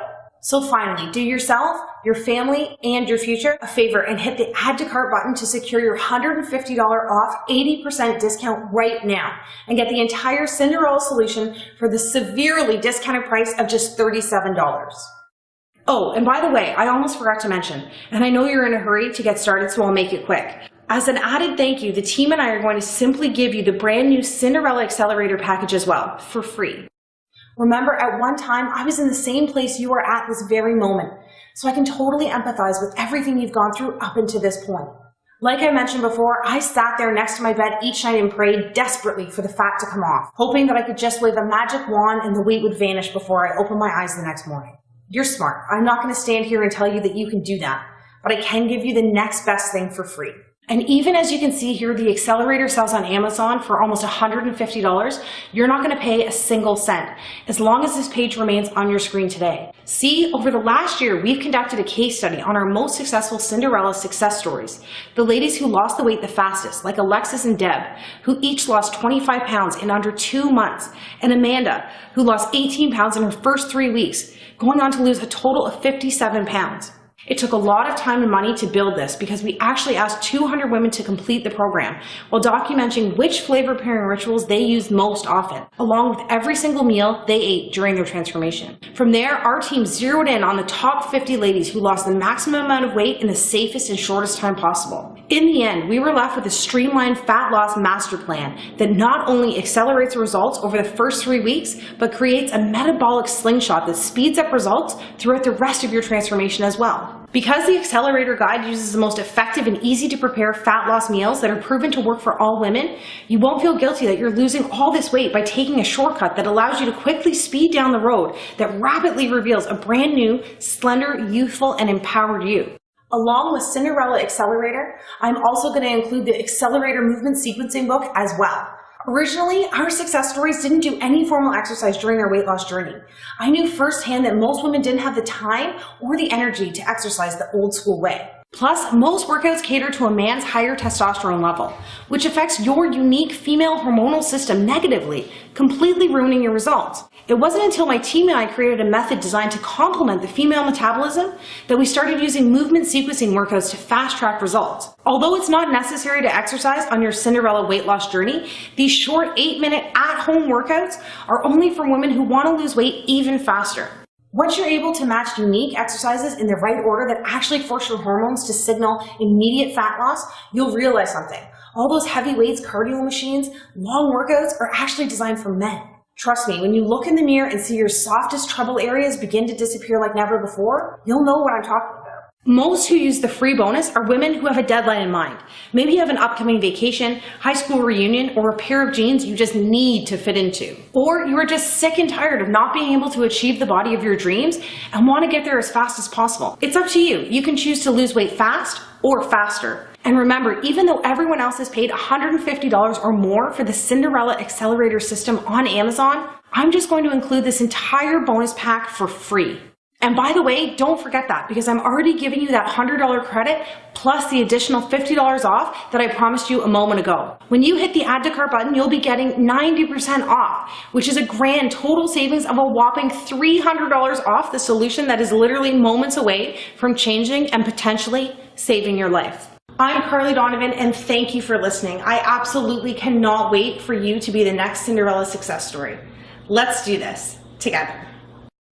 So finally, do yourself, your family, and your future a favor and hit the Add to Cart button to secure your $150 off 80% discount right now and get the entire Cinderella Solution for the severely discounted price of just $37. Oh, and by the way, I almost forgot to mention, and I know you're in a hurry to get started, so I'll make it quick. As an added thank you, the team and I are going to simply give you the brand new Cinderella Accelerator package as well, for free. Remember, at one time, I was in the same place you are at this very moment, so I can totally empathize with everything you've gone through up until this point. Like I mentioned before, I sat there next to my bed each night and prayed desperately for the fat to come off, hoping that I could just wave a magic wand and the weight would vanish before I opened my eyes the next morning. You're smart. I'm not going to stand here and tell you that you can do that, but I can give you the next best thing for free. And even as you can see here, the accelerator sells on Amazon for almost $150. You're not going to pay a single cent as long as this page remains on your screen today. See, over the last year, we've conducted a case study on our most successful Cinderella success stories. The ladies who lost the weight the fastest, like Alexis and Deb, who each lost 25 pounds in under 2 months, and Amanda, who lost 18 pounds in her first 3 weeks, going on to lose a total of 57 pounds. It took a lot of time and money to build this because we actually asked 200 women to complete the program while documenting which flavor pairing rituals they used most often, along with every single meal they ate during their transformation. From there, our team zeroed in on the top 50 ladies who lost the maximum amount of weight in the safest and shortest time possible. In the end, we were left with a streamlined fat loss master plan that not only accelerates results over the first 3 weeks, but creates a metabolic slingshot that speeds up results throughout the rest of your transformation as well. Because the Accelerator Guide uses the most effective and easy to prepare fat loss meals that are proven to work for all women, you won't feel guilty that you're losing all this weight by taking a shortcut that allows you to quickly speed down the road that rapidly reveals a brand new, slender, youthful, and empowered you. Along with Cinderella Accelerator, I'm also going to include the Accelerator Movement Sequencing book as well. Originally, our success stories didn't do any formal exercise during their weight loss journey. I knew firsthand that most women didn't have the time or the energy to exercise the old school way. Plus, most workouts cater to a man's higher testosterone level, which affects your unique female hormonal system negatively, completely ruining your results. It wasn't until my team and I created a method designed to complement the female metabolism that we started using movement sequencing workouts to fast-track results. Although it's not necessary to exercise on your Cinderella weight loss journey, these short 8-minute at-home workouts are only for women who want to lose weight even faster. Once you're able to match unique exercises in the right order that actually force your hormones to signal immediate fat loss, you'll realize something. All those heavy weights, cardio machines, long workouts are actually designed for men. Trust me, when you look in the mirror and see your softest trouble areas begin to disappear like never before, you'll know what I'm talking about. Most who use the free bonus are women who have a deadline in mind. Maybe you have an upcoming vacation, high school reunion, or a pair of jeans you just need to fit into. Or you are just sick and tired of not being able to achieve the body of your dreams and want to get there as fast as possible. It's up to you. You can choose to lose weight fast or faster. And remember, even though everyone else has paid $150 or more for the Cinderella Accelerator system on Amazon, I'm just going to include this entire bonus pack for free. And by the way, don't forget that because I'm already giving you that $100 credit plus the additional $50 off that I promised you a moment ago. When you hit the add to cart button, you'll be getting 90% off, which is a grand total savings of a whopping $300 off the solution that is literally moments away from changing and potentially saving your life. I'm Carly Donovan and thank you for listening. I absolutely cannot wait for you to be the next Cinderella success story. Let's do this together.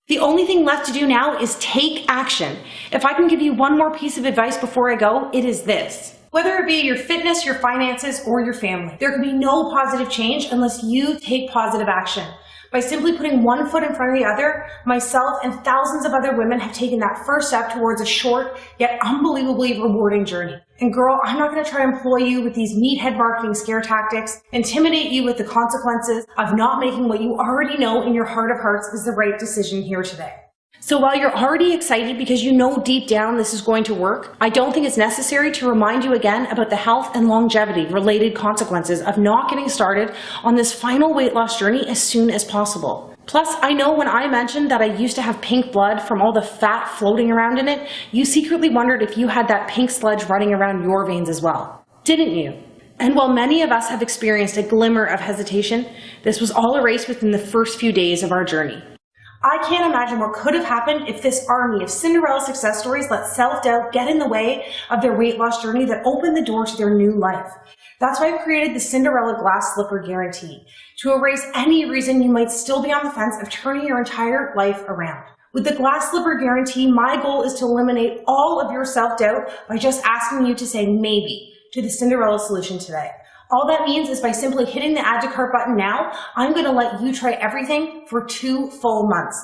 The only thing left to do now is take action. If I can give you one more piece of advice before I go, it is this. Whether it be your fitness, your finances, or your family, there can be no positive change unless you take positive action. By simply putting one foot in front of the other, myself and thousands of other women have taken that first step towards a short yet unbelievably rewarding journey. And girl, I'm not going to try to employ you with these meathead marketing scare tactics, intimidate you with the consequences of not making what you already know in your heart of hearts is the right decision here today. So while you're already excited because you know deep down this is going to work, I don't think it's necessary to remind you again about the health and longevity related consequences of not getting started on this final weight loss journey as soon as possible. Plus, I know when I mentioned that I used to have pink blood from all the fat floating around in it, you secretly wondered if you had that pink sludge running around your veins as well. Didn't you? And while many of us have experienced a glimmer of hesitation, this was all erased within the first few days of our journey. I can't imagine what could have happened if this army of Cinderella success stories let self-doubt get in the way of their weight loss journey that opened the door to their new life. That's why I've created the Cinderella Glass Slipper Guarantee, to erase any reason you might still be on the fence of turning your entire life around. With the Glass Slipper Guarantee, my goal is to eliminate all of your self-doubt by just asking you to say maybe to the Cinderella Solution today. All that means is by simply hitting the add to cart button now, I'm going to let you try everything for 2 full months.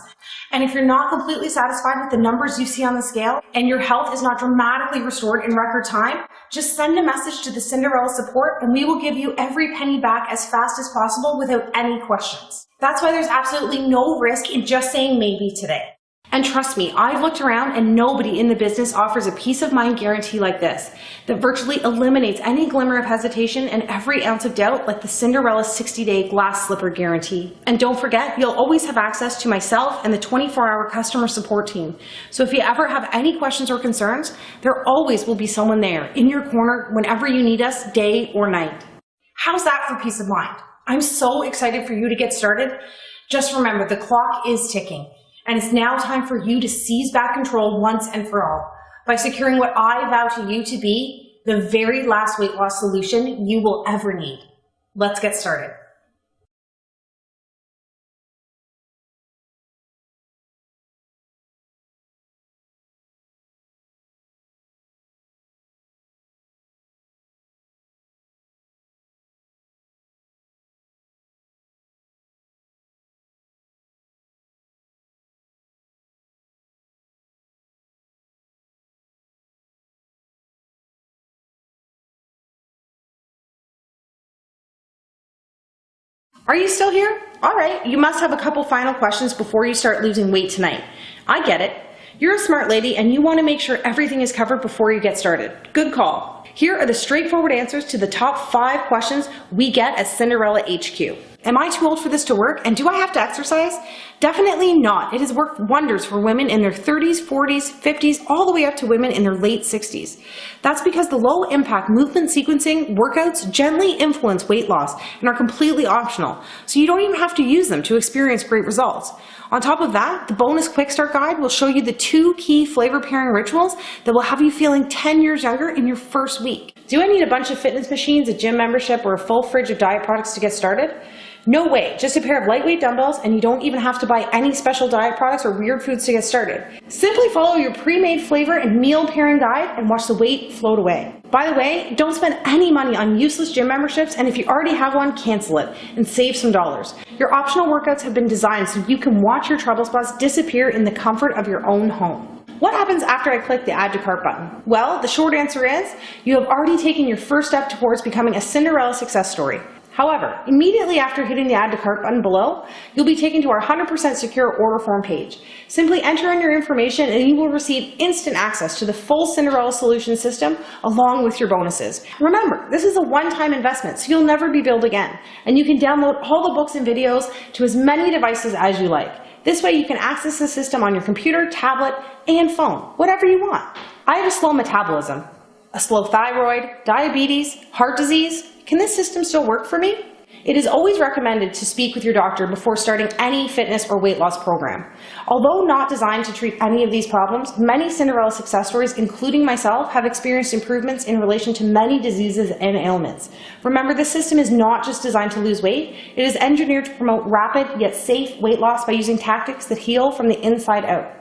And if you're not completely satisfied with the numbers you see on the scale and your health is not dramatically restored in record time, just send a message to the Cinderella support and we will give you every penny back as fast as possible without any questions. That's why there's absolutely no risk in just saying maybe today. And trust me, I've looked around and nobody in the business offers a peace of mind guarantee like this that virtually eliminates any glimmer of hesitation and every ounce of doubt like the Cinderella 60-day glass slipper guarantee. And don't forget, you'll always have access to myself and the 24-hour customer support team. So if you ever have any questions or concerns, there always will be someone there in your corner whenever you need us, day or night. How's that for peace of mind? I'm so excited for you to get started. Just remember, the clock is ticking. And it's now time for you to seize back control once and for all by securing what I vow to you to be the very last weight loss solution you will ever need. Let's get started. Are you still here? All right, you must have a couple final questions before you start losing weight tonight. I get it. You're a smart lady and you want to make sure everything is covered before you get started. Good call. Here are the straightforward answers to the top 5 questions we get at Cinderella HQ. Am I too old for this to work, and do I have to exercise? Definitely not. It has worked wonders for women in their 30s, 40s, 50s, all the way up to women in their late 60s. That's because the low-impact movement sequencing workouts gently influence weight loss and are completely optional, so you don't even have to use them to experience great results. On top of that, the bonus Quick Start Guide will show you the 2 key flavor pairing rituals that will have you feeling 10 years younger in your first week. Do I need a bunch of fitness machines, a gym membership, or a full fridge of diet products to get started? No way, just a pair of lightweight dumbbells, and you don't even have to buy any special diet products or weird foods to get started. Simply follow your pre-made flavor and meal pairing guide and watch the weight float away. By the way, don't spend any money on useless gym memberships, and if you already have one, cancel it and save some dollars. Your optional workouts have been designed so you can watch your trouble spots disappear in the comfort of your own home. What happens after I click the Add to Cart button? Well, the short answer is you have already taken your first step towards becoming a Cinderella success story. However, immediately after hitting the Add to Cart button below, you'll be taken to our 100% secure order form page. Simply enter in your information and you will receive instant access to the full Cinderella Solution system along with your bonuses. Remember, this is a one-time investment, so you'll never be billed again. And you can download all the books and videos to as many devices as you like. This way you can access the system on your computer, tablet, and phone, whatever you want. I have a slow metabolism, a slow thyroid, diabetes, heart disease. Can this system still work for me? It is always recommended to speak with your doctor before starting any fitness or weight loss program. Although not designed to treat any of these problems, many Cinderella success stories, including myself, have experienced improvements in relation to many diseases and ailments. Remember, this system is not just designed to lose weight. It is engineered to promote rapid yet safe weight loss by using tactics that heal from the inside out.